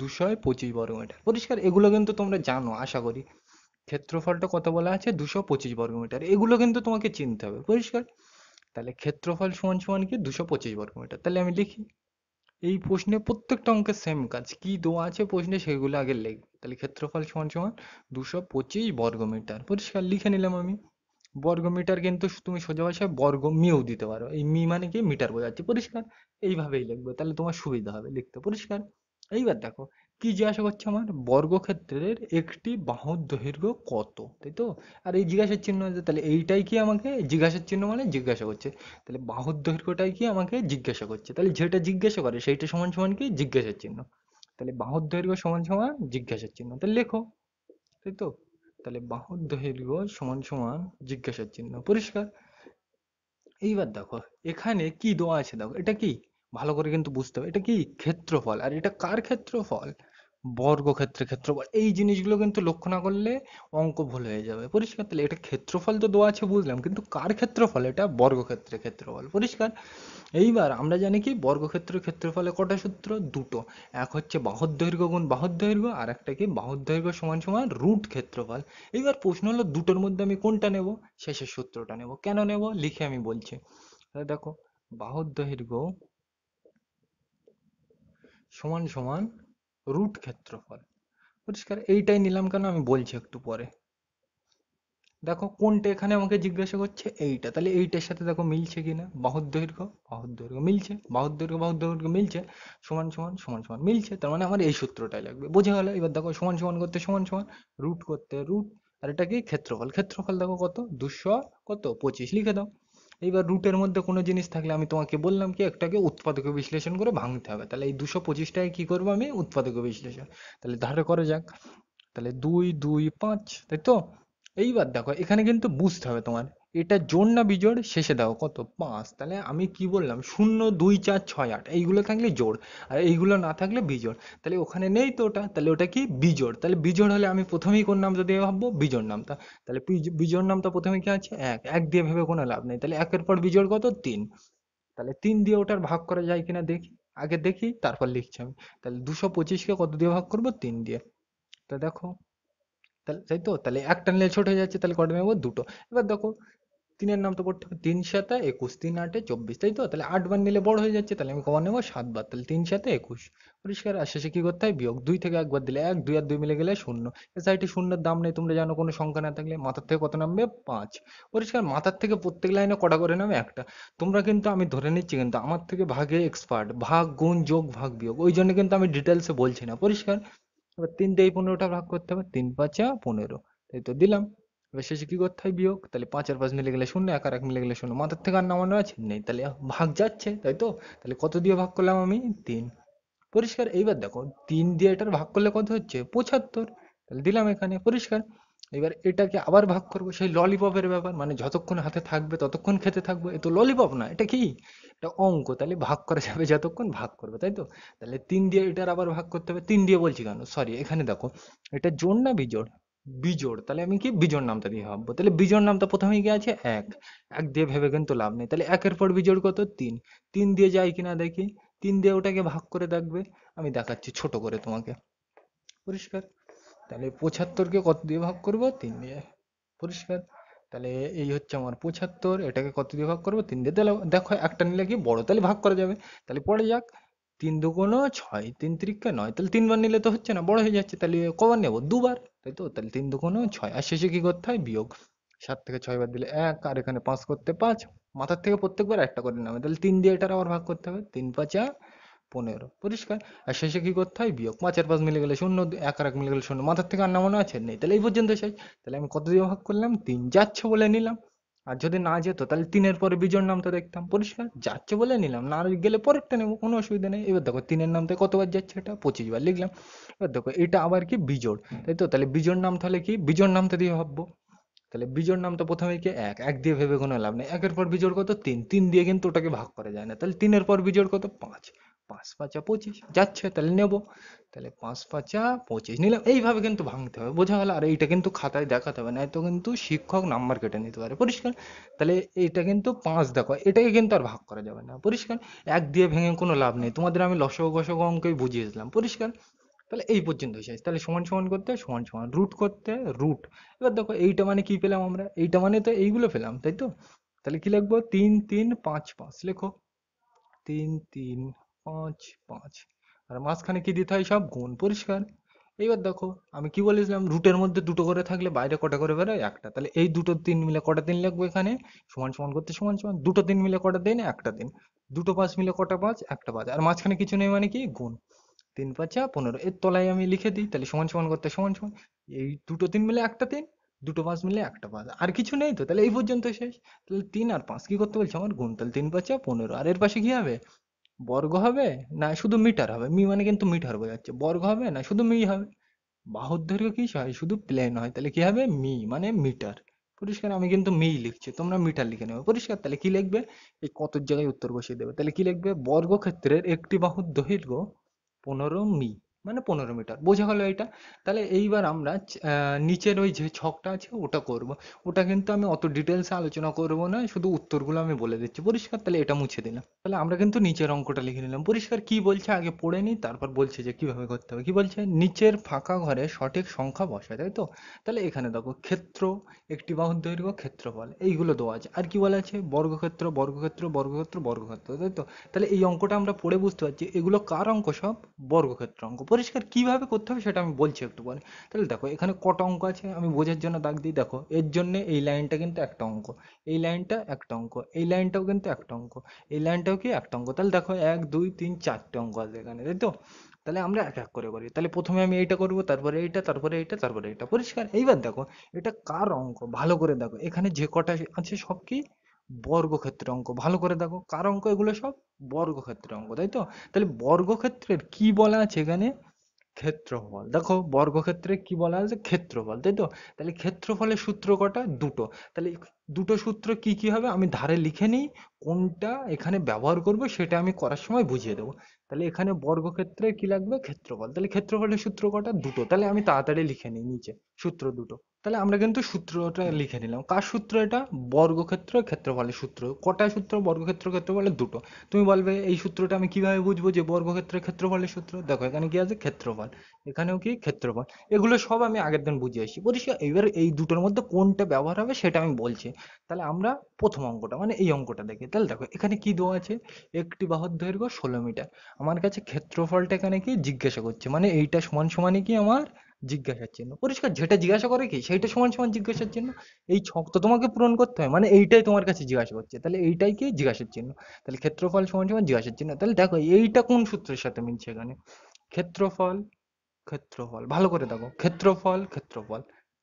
225 বর্গমিটার, পরিষ্কার। এগুলো কিন্তু তোমরা জানো আশা করি। ক্ষেত্রফলটা কত বলা আছে? 225 বর্গমিটার, এগুলো কিন্তু তোমাকে চিনতে হবে, পরিষ্কার। তাহলে ক্ষেত্রফল সমান সমান কি? 225 বর্গমিটার। তাহলে আমি লিখি। এই প্রশ্নে প্রত্যেকটা অঙ্কের সেম কাজ, কি দেওয়া আছে প্রশ্নে সেগুলো আগে লিখবে। তাহলে ক্ষেত্রফল সমান সমান 225 বর্গমিটার, পরিষ্কার, লিখে নিলাম আমি। বর্গমিটার কিন্তু তুমি সোজা ভাষায় বর্গ মিও দিতে পারো, এই মি মানে কি? মিটার বোঝাচ্ছে, পরিষ্কার। এইভাবেই লিখবে, তাহলে তোমার সুবিধা হবে লিখতে, পরিষ্কার। এইবার দেখো কি জিজ্ঞাসা করছে আমার? বর্গক্ষেত্রের একটি বাহুর দৈর্ঘ্য কত, তাই তো? আর এই জিজ্ঞাসার চিহ্ন আছে, তাহলে এইটাই কি আমাকে জিজ্ঞাসার চিহ্ন মানে জিজ্ঞাসা করছে। তাহলে বাহুর দৈর্ঘ্যটাই কি আমাকে জিজ্ঞাসা করছে, তাহলে যেটা জিজ্ঞাসা করে সেইটা সমান সমান কি? জিজ্ঞাসার চিহ্ন। তাহলে বাহুর দৈর্ঘ্য সমান সমান জিজ্ঞাসার চিহ্ন, তাহলে লেখো, তাই তো? তাহলে বাহুর দৈর্ঘ্য সমান সমান জিজ্ঞাসার চিহ্ন, পরিষ্কার। এইবার দেখো এখানে কি দেওয়া আছে, দেখো এটা কি? ভালো করে কিন্তু বুঝতে হবে, এটা কি? ক্ষেত্রফল। আর এটা কার ক্ষেত্রফল? বর্গক্ষেত্রের ক্ষেত্রফল। এই জিনিসগুলো কিন্তু লক্ষ্য না করলে অঙ্ক ভুল হয়ে যাবে, পরিষ্কার। তাহলে এটা ক্ষেত্রফল তো দেওয়া আছে বুঝলাম, কিন্তু কার ক্ষেত্রফল? এটা বর্গক্ষেত্রের ক্ষেত্রফল, পরিষ্কার। এইবার আমরা জানি কি বর্গক্ষেত্রের ক্ষেত্রফলে কটা সূত্র? দুটো। এক হচ্ছে বাহুর দৈর্ঘ্য গুণ বাহুর দৈর্ঘ্য, আর একটা কি? বাহুর দৈর্ঘ্য সমান সমান রুট ক্ষেত্রফল। এইবার প্রশ্ন হলো দুটোর মধ্যে আমি কোনটা নেব? শেষের সূত্রটা নেব। কেন নেব লিখে আমি বলছি। তাহলে দেখো বাহুর দৈর্ঘ্য সমান সমান রুট ক্ষেত্রফল, পরিষ্কার। এইটাই নিলাম কেন আমি বলছি একটু পরে। দেখো কোনটা এখানে আমাকে জিজ্ঞাসা করছে? এইটা। তাহলে এইটার সাথে দেখো মিলছে কিনা? বাহুর দৈর্ঘ্য বাহুর দৈর্ঘ্য মিলছে, বাহুর দৈর্ঘ্য বাহুর দৈর্ঘ্য মিলছে, সমান সমান সমান সমান মিলছে, তার মানে আমার এই সূত্রটাই লাগবে, বোঝা গেল? এবার দেখো সমান সমান করতে সমান সমান, রুট করতে রুট, আর এটা কি? ক্ষেত্রফল। ক্ষেত্রফল দেখো কত? 225 লিখে দাও। এইবার রুটের মধ্যে কোনো জিনিস থাকলে আমি তোমাকে বললাম কি একটাকে উৎপাদকে বিশ্লেষণ করে ভাঙতে হবে। তাহলে এই 225টাকে কি করবো আমি? উৎপাদকে বিশ্লেষণ। তাহলে ধারে করা যাক। তাহলে 2 2 5, তাই তো? এইবার দেখো এখানে কিন্তু বুঝতে হবে তোমার, এটা জোড় না বিজোড়? শেষে দাও কত? 5। তাহলে আমি কি বললাম? 0 2 4 6 8, এইগুলো থাকলে জোড়, আর এইগুলো না থাকলে বিজোড়। তাহলে ওখানে নেই তো ওটা, তাহলে ওটা কি? বিজোড়। তাহলে বিজোড় হলে আমি প্রথমেই কোন নামটা দিয়ে ভাববো? বিজোড় নামটা। তাহলে বিজোড় নামটা প্রথমে কি আছে? এক। এক দিয়ে ভেবে কোনো লাভ নেই, তাহলে একের পর বিজোড় কত? 3। তাহলে 3 দিয়ে ওটার ভাগ করা যায় কিনা দেখি, আগে দেখি তারপর লিখছি আমি। তাহলে 225কে কত দিয়ে ভাগ করবো? 3 দিয়ে। তা দেখো, তাহলে তাই তো? তাহলে একটা নিলে ছোট হয়ে যাচ্ছে, তাহলে কটা নেবো? দুটো। এবার দেখো তিনের নাম তো পড়তে হবে, 3 × 7 = 21, 3 × 8 = 24, তাই তো? তাহলে 8 বার নিলে বড় হয়ে যাচ্ছে, তাহলে আমি কবার নেবো 7 বার, তাহলে 3 × 7 = 21। পরিষ্কার? আর শেষে কি করতে হয় বিয়োগ, 2 থেকে একবার দিলে 1, 2 আর 2 মিলে গেলে 0। এ সাইডে শূন্যের দাম নেই, তোমরা জানো কোনো সংখ্যা না থাকলে মাথার থেকে কত নামবে 5। পরিষ্কার? মাথার থেকে প্রত্যেক লাইনে কটা করে নামে একটা। তোমরা কিন্তু আমি ধরে নিচ্ছি কিন্তু আমার থেকে ভাগে এক্সপার্ট, ভাগ গুণ যোগ ভাগ বিয়োগ, ওই জন্য কিন্তু আমি ডিটেলসে বলছি না। পরিষ্কার? এবার 3 দিয়ে এই 15টা ভাগ করতে হবে, 3 × 5 = 15, তাই তো দিলাম। এবার শেষে কি করতে হয় বিয়োগ, তাহলে 5 আর 5 মিলে গেলে 0, 1 আর 1 মিলে গেলে 0, মাথার থেকে আর নামানো আছে নেই, তাহলে ভাগ যাচ্ছে, তাই তো? তাহলে কত দিয়ে ভাগ করলাম আমি 3। পরিষ্কার? এইবার দেখো 3 দিয়ে এটার ভাগ করলে কত হচ্ছে 75, তাহলে দিলাম এখানে। পরিষ্কার? এবার এটাকে আবার ভাগ করবো, সেই ললিপপের ব্যাপার, মানে যতক্ষণ হাতে থাকবে ততক্ষণ খেতে থাকবো, এ তো ললিপপ না, এটা কি, এটা অঙ্ক, তাহলে ভাগ করা যাবে যতক্ষণ ভাগ করবে, তাই তো? তাহলে 3 দিয়ে এটার আবার ভাগ করতে হবে, 3 দিয়ে বলছি কেন, সরি, এখানে দেখো এটা জোড় না বিজোড়, বিজোড়, তাহলে আমি কি বিজোড় নামটা দিয়ে ভাববো, তাহলে বিজোড় নামটা প্রথমেই কি আছে 1, 1 দিয়ে ভেবে কিন্তু লাভ নেই, তাহলে 1 এর পর বিজোড় কত 3, 3 দিয়ে যায় কিনা দেখি, 3 দিয়ে ওটাকে ভাগ করে দেখবে, আমি দেখাচ্ছি ছোট করে তোমাকে। পরিষ্কার? তাহলে 75কে কত দিয়ে ভাগ করব 3 দিয়ে। পরিষ্কার? তাহলে এই হচ্ছে আমার 75, এটাকে কত দিয়ে ভাগ করব 3 দিয়ে, তাহলে দেখো একটা নিলে কি বড়, তাহলে ভাগ করা যাবে, তাহলে পড়ে যাক। 3 × 2 = 6, 3 × 3 = 9, তাহলে 3 বার নিলে তো হচ্ছে না, বড় হয়ে যাচ্ছে, তাহলে কবার নেব 2 বার, তাই তো? তাহলে 3 × 2 = 6, আর শেষে কি করতে হয় বিয়োগ, 7 থেকে 6 বার দিলে 1, আর এখানে 5 করতে 5, মাথার থেকে প্রত্যেকবার একটা করে নেবে, তাহলে 3 দিয়ে এটার আবার ভাগ করতে হবে, 3 × 5 = 15। পরিষ্কার? আর শেষে কি করতে হয় বিয়োগ, 5 আর 5 মিলে গেলে 0, 1 আর 1 মিলে গেলে 0, মাথার থেকে আর নামানো আছে নেই, তাহলে এই পর্যন্ত শেষ। তাহলে আমি কত দিয়ে ভাগ করলাম 3, যাচ্ছে বলে নিলাম। আর যদি না যেত তাহলে 3-এর পরে বিজোড় নামটা দেখতাম। পরিষ্কার? যাচ্ছে বলে নিলাম, না গেলে পরেরটা নেবো, কোনো অসুবিধা নেই। এবার দেখো 3-এর নামটা কতবার যাচ্ছে, এটা 25 বার লিখলাম। এবার দেখো এটা আবার কি বিজোড়, তাই তো? তাহলে বিজোড় নাম তাহলে কি, বিজোড় নামটা দিয়ে ভাববো, তাহলে বিজোড় নাম তো প্রথমে কি 1, 1 দিয়ে ভেবে কোনো লাভ নেই, 1 এর পর বিজোড় কত 3, 3 দিয়ে কিন্তু ওটাকে ভাগ করা যায় না, তাহলে 3 এর পর বিজোড় কত 5, 5 × 5 = 25, যাচ্ছে, তাহলে নেব, তাহলে 5 × 5 = 25 নিলাম। এইভাবে কিন্তু ভাঙতে হবে, বোঝা গেল? আর এইটা কিন্তু খাতায় দেখাতে হবে, না তো কিন্তু শিক্ষক নাম্বার কেটে নিতে পারে। পরিষ্কার? তাহলে এইটা কিন্তু 5, দেখো এটাকে কিন্তু আর ভাগ করা যাবে না। পরিষ্কার? 1 দিয়ে ভেঙে কোনো লাভ নেই, তোমাদের আমি লসগু গসগু অঙ্কই বুঝিয়েছিলাম। পরিষ্কার? তাহলে এই পর্যন্ত শেষ। তাহলে সমান সমান করতে সমান সমান, রুট করতে রুট। এবার দেখো এইটা মানে কি পেলাম আমরা, এইটা মানে তো এইগুলো পেলাম, তাই তো? তাহলে কি লিখবো, 3 3 5 5 লেখো, 3 3 5 5, আর মাঝখানে কি দিতে হয় সব গুণ। পরিষ্কার? এইবার দেখো আমি কি বলেছিলাম, রুটের মধ্যে দুটো করে থাকলে বাইরে কটা করে বেরোয় একটা, তাহলে এই দুটো 3 মিলে কটা 3 লিখবো এখানে, সমান সমান করতে সমান সমান, দুটো 3 মিলে কটা দিন, একটা দিন, দুটো 5 মিলে কটা 5, একটা 5, আর মাঝখানে কিছু নেই মানে কি গুণ, 3 × 5 = 15, এর তলায় আমি লিখে দিই, তাহলে সমান সমান করতে সমান সমান, এই দুটো 3 মিলে একটা 3, দুটো 5 মিলে একটা 5, আর কিছু নেই তো, তাহলে এই পর্যন্ত শেষ। তাহলে 3 আর 5 কি করতে বলছে আমার গুণ, তাহলে 3 × 5 = 15, আর এর পাশে কি হবে বর্গ হবে, না শুধু মিটার হবে, মি মানে কিন্তু মিটার বোঝাচ্ছে, বর্গ হবে না শুধু মি হবে, বাহুর দৈর্ঘ্য কি হয় শুধু প্লেন হয়, তাহলে কি হবে মি মানে মিটার। পরিষ্কার? আমি কিন্তু মি লিখছি, তোমরা মিটার লিখে নেবে। পরিষ্কার? তাহলে কি লিখবে, এই কতর জায়গায় উত্তর বসিয়ে দেবে, তাহলে কি লিখবে, বর্গক্ষেত্রের একটি বাহুর দৈর্ঘ্য 15 মি, মানে 15 মিটার। বোঝা গেল এটা? তাহলে এইবার আমরা নিচের ওই যে ছকটা আছে ওটা করব, ওটা কিন্তু আমি অত ডিটেলসে আলোচনা করব না, শুধু উত্তরগুলো আমি বলে দিচ্ছি। পরিষ্কার? তাহলে এটা মুছে দিলাম, তাহলে আমরা কিন্তু নিচের অঙ্কটা লিখে নিলাম। পরিষ্কার? কি বলছে আগে পড়ে নিই, তারপর বলছে যে কিভাবে করতে হবে। কি বলছে, নিচের ফাঁকা ঘরে সঠিক সংখ্যা বসায়, তাই তো? তাহলে এখানে দেখো ক্ষেত্র, একটি বাহুর দৈর্ঘ্য, ক্ষেত্রফল, এইগুলো দেওয়া আছে। আর কি বলা আছে, বর্গক্ষেত্র বর্গক্ষেত্র বর্গক্ষেত্র বর্গক্ষেত্র, তাই তো? তাহলে এই অঙ্কটা আমরা পড়ে বুঝতে পারছি এগুলো কার অঙ্ক, সব বর্গক্ষেত্র অঙ্ক। পরিষ্কার? কিভাবে করতে হবে সেটা আমি বলছি একটু পরে। তাহলে দেখো এখানে কটা অঙ্ক আছে আমি বোঝার জন্য দাগ দিই, দেখো এর জন্য এই লাইনটা কিন্তু একটা অঙ্ক, এই লাইনটা একটা অঙ্ক, এই লাইনটাও কিন্তু একটা অঙ্ক, এই লাইনটাও কি একটা অঙ্ক, তাহলে দেখো 1 2 3 4টে অঙ্ক আছে এখানে, তাই তো? তাহলে আমরা এক এক করে করি, তাহলে প্রথমে আমি এইটা করব, তারপরে এইটা, তারপরে এইটা, তারপরে এইটা। পরিষ্কার? এইবার দেখো এটা কার অঙ্ক ভালো করে দেখো, এখানে যে কটা আছে সব কি বর্গক্ষেত্রের অঙ্ক। ভালো করে দেখো কার অঙ্ক এগুলো, সব বর্গক্ষেত্রের অঙ্ক, তাই তো? তাহলে বর্গক্ষেত্রের কি বলা আছে এখানে, ক্ষেত্রফল। দেখো বর্গক্ষেত্রে কি বলা আছে, ক্ষেত্রফল, তাই তো? তাহলে ক্ষেত্রফলের সূত্র কটা, দুটো। তাহলে দুটো সূত্র কি কি হবে আমি ধারে লিখে নিই, কোনটা এখানে ব্যবহার করব সেটা আমি করার সময় বুঝিয়ে দেবো। তাহলে এখানে বর্গক্ষেত্রে কি লাগবে, ক্ষেত্রফল। তাহলে ক্ষেত্রফলের সূত্র কটা, দুটো। তাহলে আমি তাড়াতাড়ি লিখে নিই নিচে সূত্র দুটো। তাহলে আমরা কিন্তু সূত্রটা লিখে নিলাম। কার সূত্র এটা? বর্গক্ষেত্র ক্ষেত্রফলের সূত্র। কটা সূত্র? বর্গক্ষেত্র ক্ষেত্রফলের দুটো। তুমি বলবে এই সূত্রটা আমি কিভাবে বুঝবো যে বর্গক্ষেত্রের ক্ষেত্রফলের সূত্র? দেখো এখানে কি আছে? ক্ষেত্রফল, এখানেও কি ক্ষেত্রফল। এগুলো সব আমি আগের দিন বুঝিয়ে এসেছি পরিষ্কার। এবার এই দুটোর মধ্যে কোনটা ব্যবহার হবে সেটা আমি বলছি। তাহলে আমরা প্রথম অঙ্কটা মানে এই অঙ্কটা দেখি। তাহলে দেখো এখানে কি দেওয়া আছে? একটি বাহুর দৈর্ঘ্য 16 মিটার। আমার কাছে ক্ষেত্রফলটা এখানে কি জিজ্ঞাসা করছে, মানে এইটা সমান সমানই কি আমার জিজ্ঞাসার চিহ্ন। পরিষ্কার, যেটা জিজ্ঞাসা করে কি সেইটা সমান সমান জিজ্ঞাসার চিহ্ন। এই ছক তো তোমাকে পূরণ করতে হয়, মানে এইটাই তোমার কাছে জিজ্ঞাসা করছে, তাহলে এইটাই কি জিজ্ঞাসার চিহ্ন। তাহলে ক্ষেত্রফল সমান সমান জিজ্ঞাসার চিহ্ন। তাহলে দেখো এইটা কোন সূত্রের সাথে মিলছে এখানে? ক্ষেত্রফল ক্ষেত্রফল, ভালো করে দেখো, ক্ষেত্রফল ক্ষেত্রফল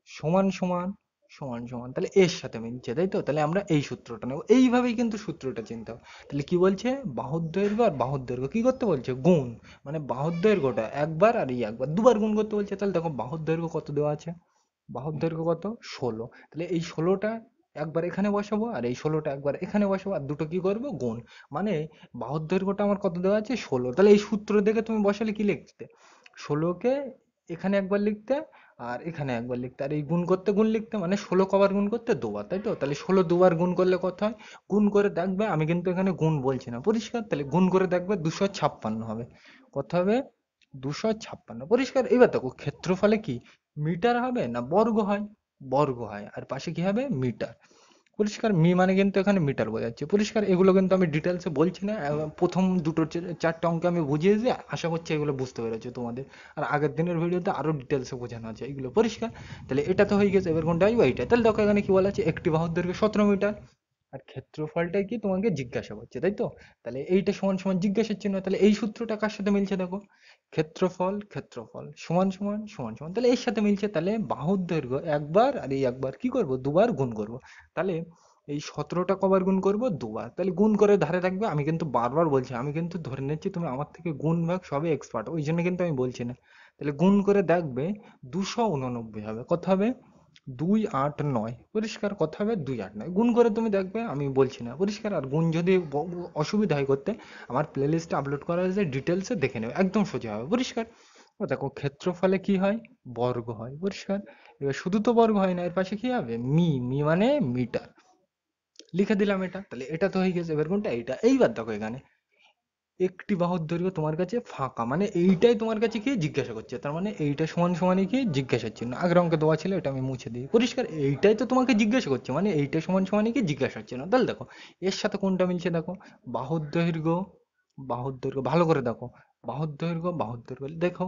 সমান সমান সমান সমান, তাহলে এর সাথে মিলছে, তাই তো? তাহলে আমরা এই সূত্রটা নেব। এইভাবেই কিন্তু সূত্রটা চিনতে হবে। তাহলে কি বলছে? বাহুর দৈর্ঘ্য আর বাহুর দৈর্ঘ্য কি করতে বলছে? গুণ। মানে বাহুর দৈর্ঘ্যটা একবার আর এই একবার দুবার গুণ করতে বলছে। তাহলে দেখো বাহুর দৈর্ঘ্য কত দেওয়া আছে? বাহুর দৈর্ঘ্য কত? 16। তাহলে এই 16টা একবার এখানে বসাবো আর এই 16টা একবার এখানে বসাবো, আর দুটো কি করবো? গুণ। মানে বাহুর দৈর্ঘ্যটা আমার কত দেওয়া আছে? 16। তাহলে এই সূত্র দেখে তুমি বসালে কি লিখতে? 16কে এখানে একবার লিখতে আর এখানে একবার লিখতে, আর এই গুণ করতে গুণ লিখতে, মানে 16 কবার গুণ করতে? দুবার, তাই তো? তাহলে 16 দুবার গুণ করলে কত হয়? গুণ করে দেখবে, আমি কিন্তু এখানে গুণ বলছি না, পরিষ্কার। তাহলে গুণ করে দেখবে 256 হবে। কত হবে? 256, পরিষ্কার। এবার দেখো ক্ষেত্রফলে কি মিটার হবে না বর্গ হয়? বর্গ হয়, আর পাশে কি হবে? মিটার। পরিষ্কার, মানে কিন্তু এখানে মিটার বোঝাচ্ছে, পরিষ্কার। এগুলো কিন্তু আমি ডিটেলসে বলছি না, প্রথম দুটো চারটে অঙ্ক আমি বুঝিয়ে দিই, আশা করছি এগুলো বুঝতে পেরেছো তোমাদের। আর আগের দিনের ভিডিওতে আরো ডিটেলসে বোঝানো আছে এগুলো, পরিষ্কার। তাহলে এটা তো হয়ে গেছে, এবার কোনটা আসবে? এইটা। তাহলে দেখো এখানে কি বলা আছে? একটি বাহুর দৈর্ঘ্য 17 মিটার, আর ক্ষেত্রফলটাই কি তোমাকে জিজ্ঞাসা করছে, তাই তো? তাহলে এইটা সমান সমান জিজ্ঞাসার চিহ্ন। তাহলে এই সূত্রটা কার সাথে মিলছে দেখো? ক্ষেত্রফল ক্ষেত্রফল সমান সমান সমান সমান, তাহলে এর সাথে মিলছে। তাহলে বাহুর দৈর্ঘ্য একবার আর এই একবার কি করব? দুবার গুণ করব। তাহলে এই 17টা কবার গুণ করব? দুবার। তাহলে গুণ করে ধারে রাখবে। আমি কিন্তু বারবার বলছি, আমি কিন্তু ধরে নিচ্ছি তুমি আমার থেকে গুণ ভাগ সবে এক্সপার্ট, ওই জন্য কিন্তু আমি বলছি না। তাহলে গুণ করে দেখবে 289 হবে। কত হবে? 289, পরিষ্কার। কত হবে? 289 গুণ করে তুমি দেখবে, আমি বলছি না, পরিষ্কার। আর গুণ যদি অসুবিধা হয় করতে, আমার প্লে লিস্টে আপলোড করা আছে, ডিটেলসে দেখে নেবে, একদম সোজা হবে, পরিষ্কার। ও দেখো ক্ষেত্রফলে কি হয়? বর্গ হয়, পরিষ্কার। এবার শুধু তো বর্গ হয় না, এর পাশে কি হবে? মানে মিটার। লিখে দিলাম এটা। তাহলে এটা তো হয়ে গেছে। এবার কোনটা? এইটা। এইবার দেখো এখানে একটি বাহুর দৈর্ঘ্য তোমার কাছে ফাঁকা, মানে এইটাই তোমার কাছে কি জিজ্ঞাসা করছে, তার মানে এইটা সমান সমানই কি জিজ্ঞাসার চিহ্ন। আগের অঙ্কে দেওয়া ছিল, এটা আমি মুছে দিই, পরিষ্কার। এইটাই তো তোমাকে জিজ্ঞাসা করছে, মানে এইটা সমান সমানই কি জিজ্ঞাসার চিহ্ন। তাহলে দেখো এর সাথে কোনটা মিলছে দেখো? বাহুর দৈর্ঘ্য বাহুর দৈর্ঘ্য, ভালো করে দেখো, বাহুর দৈর্ঘ্য দেখো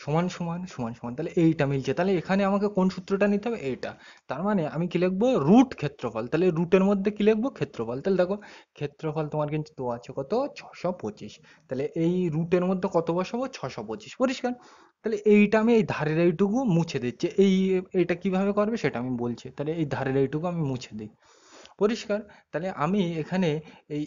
সমান সমান সমান সমান, তাহলে এইটা মিলছে। তাহলে এখানে আমাকে কোন সূত্রটা নিতে হবে? এইটা। তার মানে আমি কি লিখবো? রুট ক্ষেত্রফল। তাহলে রুটের মধ্যে কি লিখবো? ক্ষেত্রফল। তাহলে দেখো ক্ষেত্রফল তোমার কিন্তু দেওয়া আছে কত? 625। তাহলে এই রুটের মধ্যে কত বসাবো? 625, পরিষ্কার। তাহলে এইটা আমি এই ধারের এইটুকু মুছে দিচ্ছি। এইটা কিভাবে করবে সেটা আমি বলছি। তাহলে এই ধারের এইটুকু আমি মুছে দিই, পরিষ্কার। তাহলে আমি এখানে এই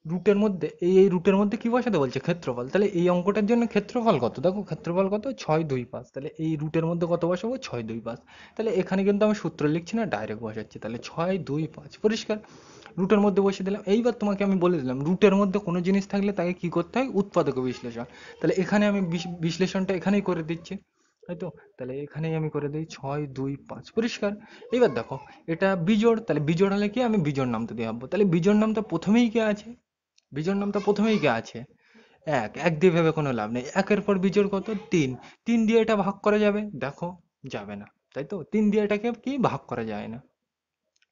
রুটের মধ্যে এই রুটের মধ্যে কি বসাতে বলছে? ক্ষেত্রফল। তাহলে এই অঙ্কটার জন্য ক্ষেত্রফল কত দেখো? ক্ষেত্রফল কত? 625। তাহলে এই রুটের মধ্যে কত বসাবো? 625। তাহলে এখানে কিন্তু আমি সূত্র লিখছি না, ডাইরেক্ট বসাচ্ছি। তাহলে 625, পরিষ্কার। রুটের মধ্যে বসিয়ে দিলাম। এইবার তোমাকে আমি বলে দিলাম, রুটের মধ্যে কোনো জিনিস থাকলে তাকে কি করতে হয়? উৎপাদক বিশ্লেষণ। তাহলে এখানে আমি বিশ্লেষণটা এখানেই করে দিচ্ছি, তাই তো? তাহলে এখানেই আমি করে দিই 625, পরিষ্কার। এবার দেখো এটা বিজোড়, তাহলে বিজোড় হলে কি? আমি বিজোড় নামতে দিয়ে ভাববো। তাহলে বিজোড় নামটা প্রথমেই কে আছে? বিজোড় নামটা প্রথমেই কে আছে? এক। এক দিয়ে ভেবে কোনো লাভ নেই। একের পর বিজোড় কত? 3। 3 দিয়ে এটা ভাগ করা যাবে? দেখো যাবে না, তাই তো? 3 দিয়ে এটাকে কি ভাগ করা যায় না।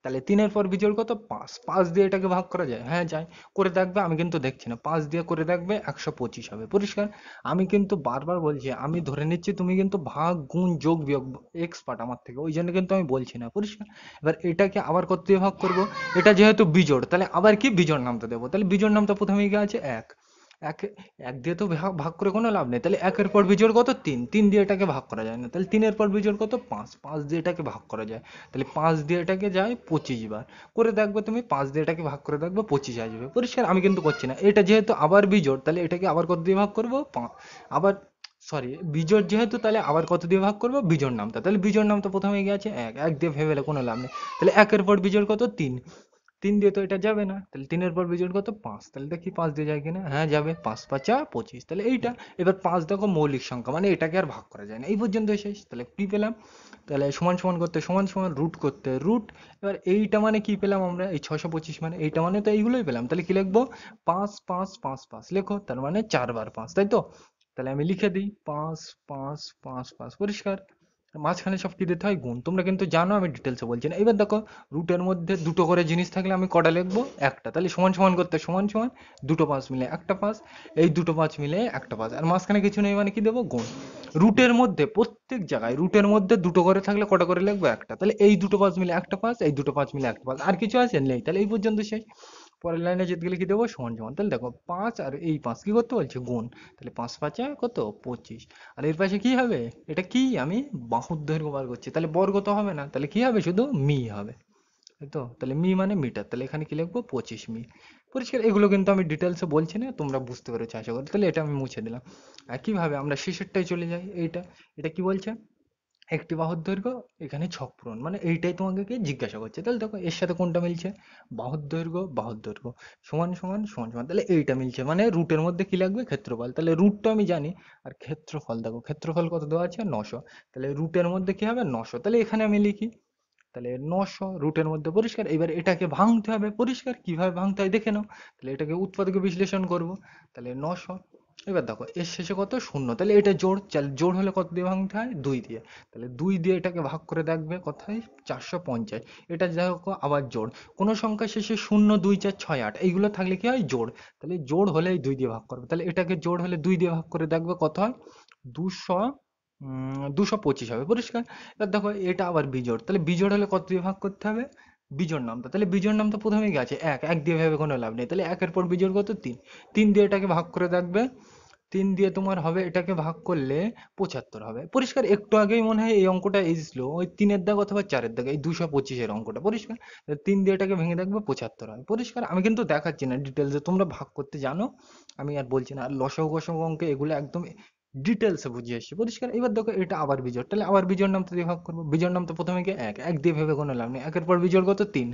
তাহলে 3-এর পর বিজোড় কত? 5। 5 দিয়ে এটাকে ভাগ করা যায়? হ্যাঁ যায়। করে দেখবে, আমি কিন্তু দেখছি না। 5 দিয়ে করে দেখবে 125 হবে, পরিষ্কার। আমি কিন্তু বারবার বলছি, আমি ধরে নিচ্ছি তুমি কিন্তু ভাগ গুণ যোগ বিয়োগ এক্সপার্ট আমার থেকে, ওই জন্য কিন্তু আমি বলছি না, পরিষ্কার। এবার এটাকে আবার কত দিয়ে ভাগ করব? এটা যেহেতু বিজোড়, তাহলে আবার কি বিজোড় নামতে দেবো। তাহলে বিজোড় নামটা প্রথমেই কি আছে? এক। এক এক দিয়ে তো ভাগ ভাগ করে কোনো লাভ নেই। তাহলে একের পর বিজোড় কত? 3। 3 দিয়ে এটাকে ভাগ করা যায় না। তাহলে 3-এর পর বিজোড় কত? 5। 5 দিয়ে এটাকে ভাগ করা যায়। তাহলে 5 দিয়ে এটাকে যায় 25 বার। করে দেখবে তুমি, 5 দিয়ে এটাকে ভাগ করে দেখবে 25 আসবে, পরিষ্কার। আমি কিন্তু করছি না। এটা যেহেতু আবার বিজোড়, তাহলে এটাকে আবার কত দিয়ে ভাগ করবো? 5। আবার সরি, বিজোড় যেহেতু, তাহলে আবার কত দিয়ে ভাগ করবো? বিজোড় নামটা। তাহলে বিজোড় নামটা প্রথমে গিয়ে আছে 1। 1 দিয়ে ভেবে কোনো লাভ নেই। তাহলে একের পর বিজোড় কত? 3। তিন দিয়ে তো এটা যাবে না, তাহলে তিনের পর বিজোড় কত 5, তাহলে দেখি 5 দিয়ে যায় কিনা, হ্যাঁ যাবে, 5 5 25, তাহলে এইটা। এবার 5 দেখো মৌলিক সংখ্যা, মানে এটাকে আর ভাগ করা যায় না, এই পর্যন্ত শেষ। তাহলে কি পেলাম, তাহলে সমান সমান করতে সমান সমান, রুট করতে রুট। এবার এইটা মানে কি পেলাম আমরা, এই 625 মানে এইটা মানে তো এইগুলোই পেলাম, তাহলে কি লিখবো, 5 5 5 5 লেখো, তার মানে 4 বার 5, তাই তো। তাহলে আমি লিখে দিই 5 5 5 5, পরিষ্কার। মাঝখানে সব কি দিতে হয়, গুণ, তোমরা কিন্তু জানো, আমি ডিটেলসে বলছি না। এবার দেখো, রুটের মধ্যে দুটো করে জিনিস থাকলে আমি কটা লিখবো, একটা। তাহলে সমান সমান করতে সমান সমান, দুটো 5 মিলে একটা 5, এই দুটো 5 মিলে একটা 5, আর মাঝখানে কিছু নেই মানে কি দেবো, গুণ। রুটের মধ্যে প্রত্যেক জায়গায় রুটের মধ্যে দুটো করে থাকলে কটা করে লিখবো, একটা। তাহলে এই দুটো 5 মিলে একটা 5, এই দুটো 5 মিলে একটা 5, আর কিছু আছে নেই, তাহলে এই পর্যন্ত শেষ। পরের লাইনে যেতে গেলে কি দেবো, সমান সমান। তাহলে দেখো 5 আর এই 5 কি করতে বলছে, গুণ। তাহলে 5 5 কত 25, আর এর পাশে কি হবে, এটা কি, আমি বাহুর দৈর্ঘ্য বার করছি, তাহলে বর্গ তো হবে না, তাহলে কি হবে, শুধু মি হবে, তাই তো। তাহলে মি মানে মিটার, তাহলে এখানে কি লিখবো, 25 মি। পরিষ্কার, এগুলো কিন্তু আমি ডিটেলসে বলছি না, তোমরা বুঝতে পেরেছো আশা করি। তাহলে এটা আমি মুছে দিলাম। একইভাবে আমরা শেষেরটাই চলে যাই, এইটা। এটা কি বলছে, একটি বাহুর দৈর্ঘ্য, এখানে ছক পূরণ, মানে এইটাই তোমাকে কি জিজ্ঞাসা করছে। তাহলে দেখো এর সাথে কোনটা মিলছে, বাহুর দৈর্ঘ্য সমান সমান সমান সমান, তাহলে এইটা মিলছে, মানে রুটের মধ্যে কি লাগবে, ক্ষেত্রফল। তাহলে রুট তো আমি জানি, আর ক্ষেত্রফল দেখো, ক্ষেত্রফল কত দেওয়া আছে, 900। তাহলে রুটের মধ্যে কি হবে, 900, তাহলে এখানে আমি লিখি, তাহলে 900 রুটের মধ্যে, পরিষ্কার। এবার এটাকে ভাঙতে হবে, পরিষ্কার, কিভাবে ভাঙতে হয় দেখে নাও। তাহলে এটাকে উৎপাদকে বিশ্লেষণ করব, তাহলে 900। এবার দেখো এর শেষে কত, শূন্য, তাহলে এটা জোড়, জোড় হলে কত দিয়ে ভাঙতে হয়, 2 দিয়ে। তাহলে 2 দিয়ে এটাকে ভাগ করে দেখবে কোথায়, 450। এটা দেখো আবার জোড়, কোনো সংখ্যা শেষে 0 2 4 6 8 এইগুলো থাকলে কি হয়, জোড়। তাহলে জোড় হলেই 2 দিয়ে ভাগ করবে, তাহলে এটাকে জোড় হলে 2 দিয়ে ভাগ করে দেখবে কত হয়, 200, 225 হবে, পরিষ্কার। এবার দেখো এটা আবার বিজোড়, তাহলে বিজোড় হলে কত দিয়ে ভাগ করতে হবে, বিজোড় নামটা, তাহলে বিজোড় নাম তো প্রথমেই গেছে, এক এক দিয়ে ভেবে কোনো লাভ নেই, তাহলে একের পর বিজোড় কত, 3। 3 দিয়ে এটাকে ভাগ করে দেখবে, 3 দিয়ে তোমার হবে, এটাকে ভাগ করলে 75 হবে, পরিষ্কার। একটু আগেই মনে হয় এই অঙ্কটা এসেছিল, ওই 3-এর দাগ অথবা 4-এর দাগ, এই 225-এর অঙ্কটা, পরিষ্কার। 3 দিয়ে এটাকে ভেঙে দেখবে 75 হয়, পরিষ্কার। আমি কিন্তু দেখাচ্ছি না ডিটেলসে, তোমরা ভাগ করতে জানো, আমি আর বলছি না। আর লসাগু গসাগু অঙ্কে এগুলো একদম ডিটেলসে বুঝিয়ে এসেছি, পরিষ্কার। এবার দেখো এটা আবার বিজোড়, তাহলে আবার বিজোড় নামটা দিয়ে ভাগ করবো, বিজোড় নাম তো প্রথমে কি, এক এক দিয়ে ভেবে কোনো লাভ নেই, একের পর বিজোড় কত, 3।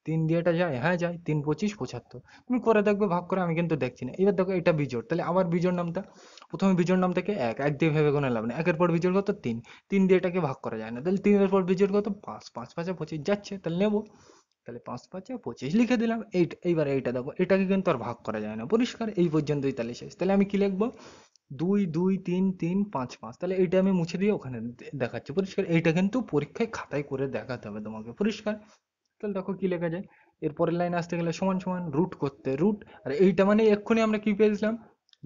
3 দিয়ে এটা যায়, হ্যাঁ যায়, 3 25 75, তুমি করে দেখবে ভাগ করে, আমি কিন্তু দেখছি না। এবার দেখো এটা বিজোড়, তাহলে আবার বিজোড় নামটা, প্রথমে বিজোড় নাম থেকে এক এক দিয়ে ভেবে কোনো লাভ নেই, একের পর বিজোড় কত, 3। 3 দিয়ে এটাকে ভাগ করা যায় না, তাহলে 3-এর পর বিজোড় কত, 5 5 5 25 যাচ্ছে, তাহলে নেবো। তাহলে 5 5 25 লিখে দিলাম। এইবার এইটা দেখো, এটাকে কিন্তু আর ভাগ করা যায় না, পরিষ্কার। এই পর্যন্তই তাহলে শেষ। তাহলে আমি কি লিখবো, 2 2 3 3 5 5, তাহলে এইটা আমি মুছে দিয়ে ওখানে দেখাচ্ছি, পরিষ্কার। এইটা কিন্তু পরীক্ষায় খাতায় করে দেখাতে হবে তোমাকে, পরিষ্কার। তাহলে দেখো কি লেখা যায়, এর পরের লাইন আসতে গেলে সমান সমান, রুট করতে রুট, আর এইটা মানে এক্ষুনি আমরা কি পেয়েছিলাম,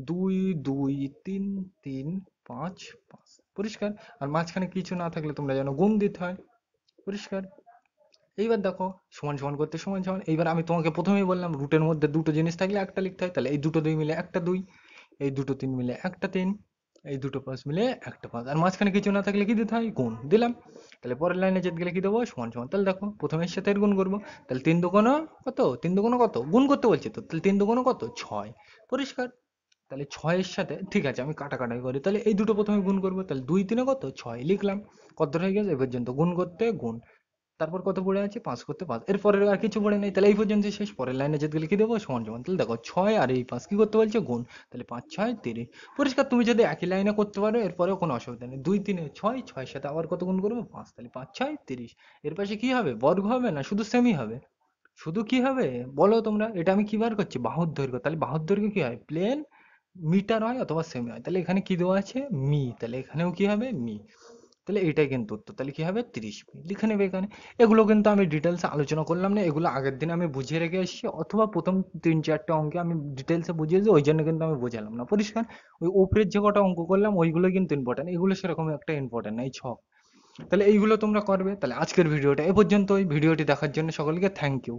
2 2 3 3 5 5, পরিষ্কার। আর মাঝখানে কিছু না থাকলে তোমরা জানো গুণ দিতে হয়, পরিষ্কার। এইবার দেখো সমান সমান করতে সমান সমান, এইবার আমি তোমাকে প্রথমেই বললাম রুটের মধ্যে দুটো জিনিস থাকলে একটা লিখতে হয়, তাহলে এই দুটো 2 মিলে একটা 2, এই দুটো 3 মিলে একটা 3, এই দুটো 5 মিলে একটা 5, আর মাঝখানে কিছু না থাকলে কি দিতে হয়, গুণ দিলাম। তাহলে পরের লাইনে যেতে গেলে কি দেবো, সমান সমান। তাহলে দেখো প্রথমে এর সাথে এর গুণ করবো, তাহলে 3 দুগুণ কত, 3 দুগুণ কত, গুণ করতে বলছে তো, তাহলে 3 দুগুণ কত, 6, পরিষ্কার। তাহলে 6 এর সাথে, ঠিক আছে আমি কাটাকাটি করি, তাহলে এই দুটো প্রথমে গুণ করবো, তাহলে 2 3 কত, 6 লিখলাম। কত হয়ে গেছে এ পর্যন্ত, গুণ করতে গুণ, তারপর কত পড়ে আছে, 5 করতে 5, এরপরে আর কিছু পড়ে নেই, তাহলে এই পর্যন্ত শেষ। পরের লাইনে যেতে গেলে কি দেবো, সমান সমান। তাহলে দেখো 6 আর এই 5 কি করতে বলছে, গুণ, তাহলে 5 6 30, পরিষ্কার। তুমি যদি একই লাইনে করতে পারো এরপরেও কোনো অসুবিধা নেই। 2 3 6, 6 সাথে আবার কত গুণ করবো, 5, তাহলে 5 6 30। এর পাশে কি হবে, বর্গ হবে না, শুধু সেমি হবে। শুধু কি হবে বলো তোমরা, এটা আমি কি বার করছি, বাহুর দৈর্ঘ্য, তাহলে বাহুর দৈর্ঘ্য কি হয়, প্লেন মিটার হয় অথবা সেমি হয়, তাহলে এখানে কি দেওয়া আছে, মি, তাহলে এখানেও কি হবে, মি। তাহলে এইটাই কিন্তু উত্তর, তাহলে কি হবে, 30 মিনিট লিখে নেবে এখানে। এগুলো কিন্তু আমি ডিটেলসে আলোচনা করলাম না, এগুলো আগের দিন আমি বুঝিয়ে রেখে এসেছি, অথবা প্রথম 3 4টে অঙ্কে আমি ডিটেলসে বুঝিয়েছি, ওই জন্য কিন্তু আমি বোঝালাম না, পরিষ্কার। ওই উপরের যে কটা অঙ্ক করলাম ওইগুলো কিন্তু ইম্পর্টেন্ট, এগুলো সেরকম একটা ইম্পর্টেন্ট না, এই ছক। তাহলে এইগুলো তোমরা করবে। তাহলে আজকের ভিডিওটা এ পর্যন্ত, ওই ভিডিওটি দেখার জন্য সকলকে থ্যাংক ইউ।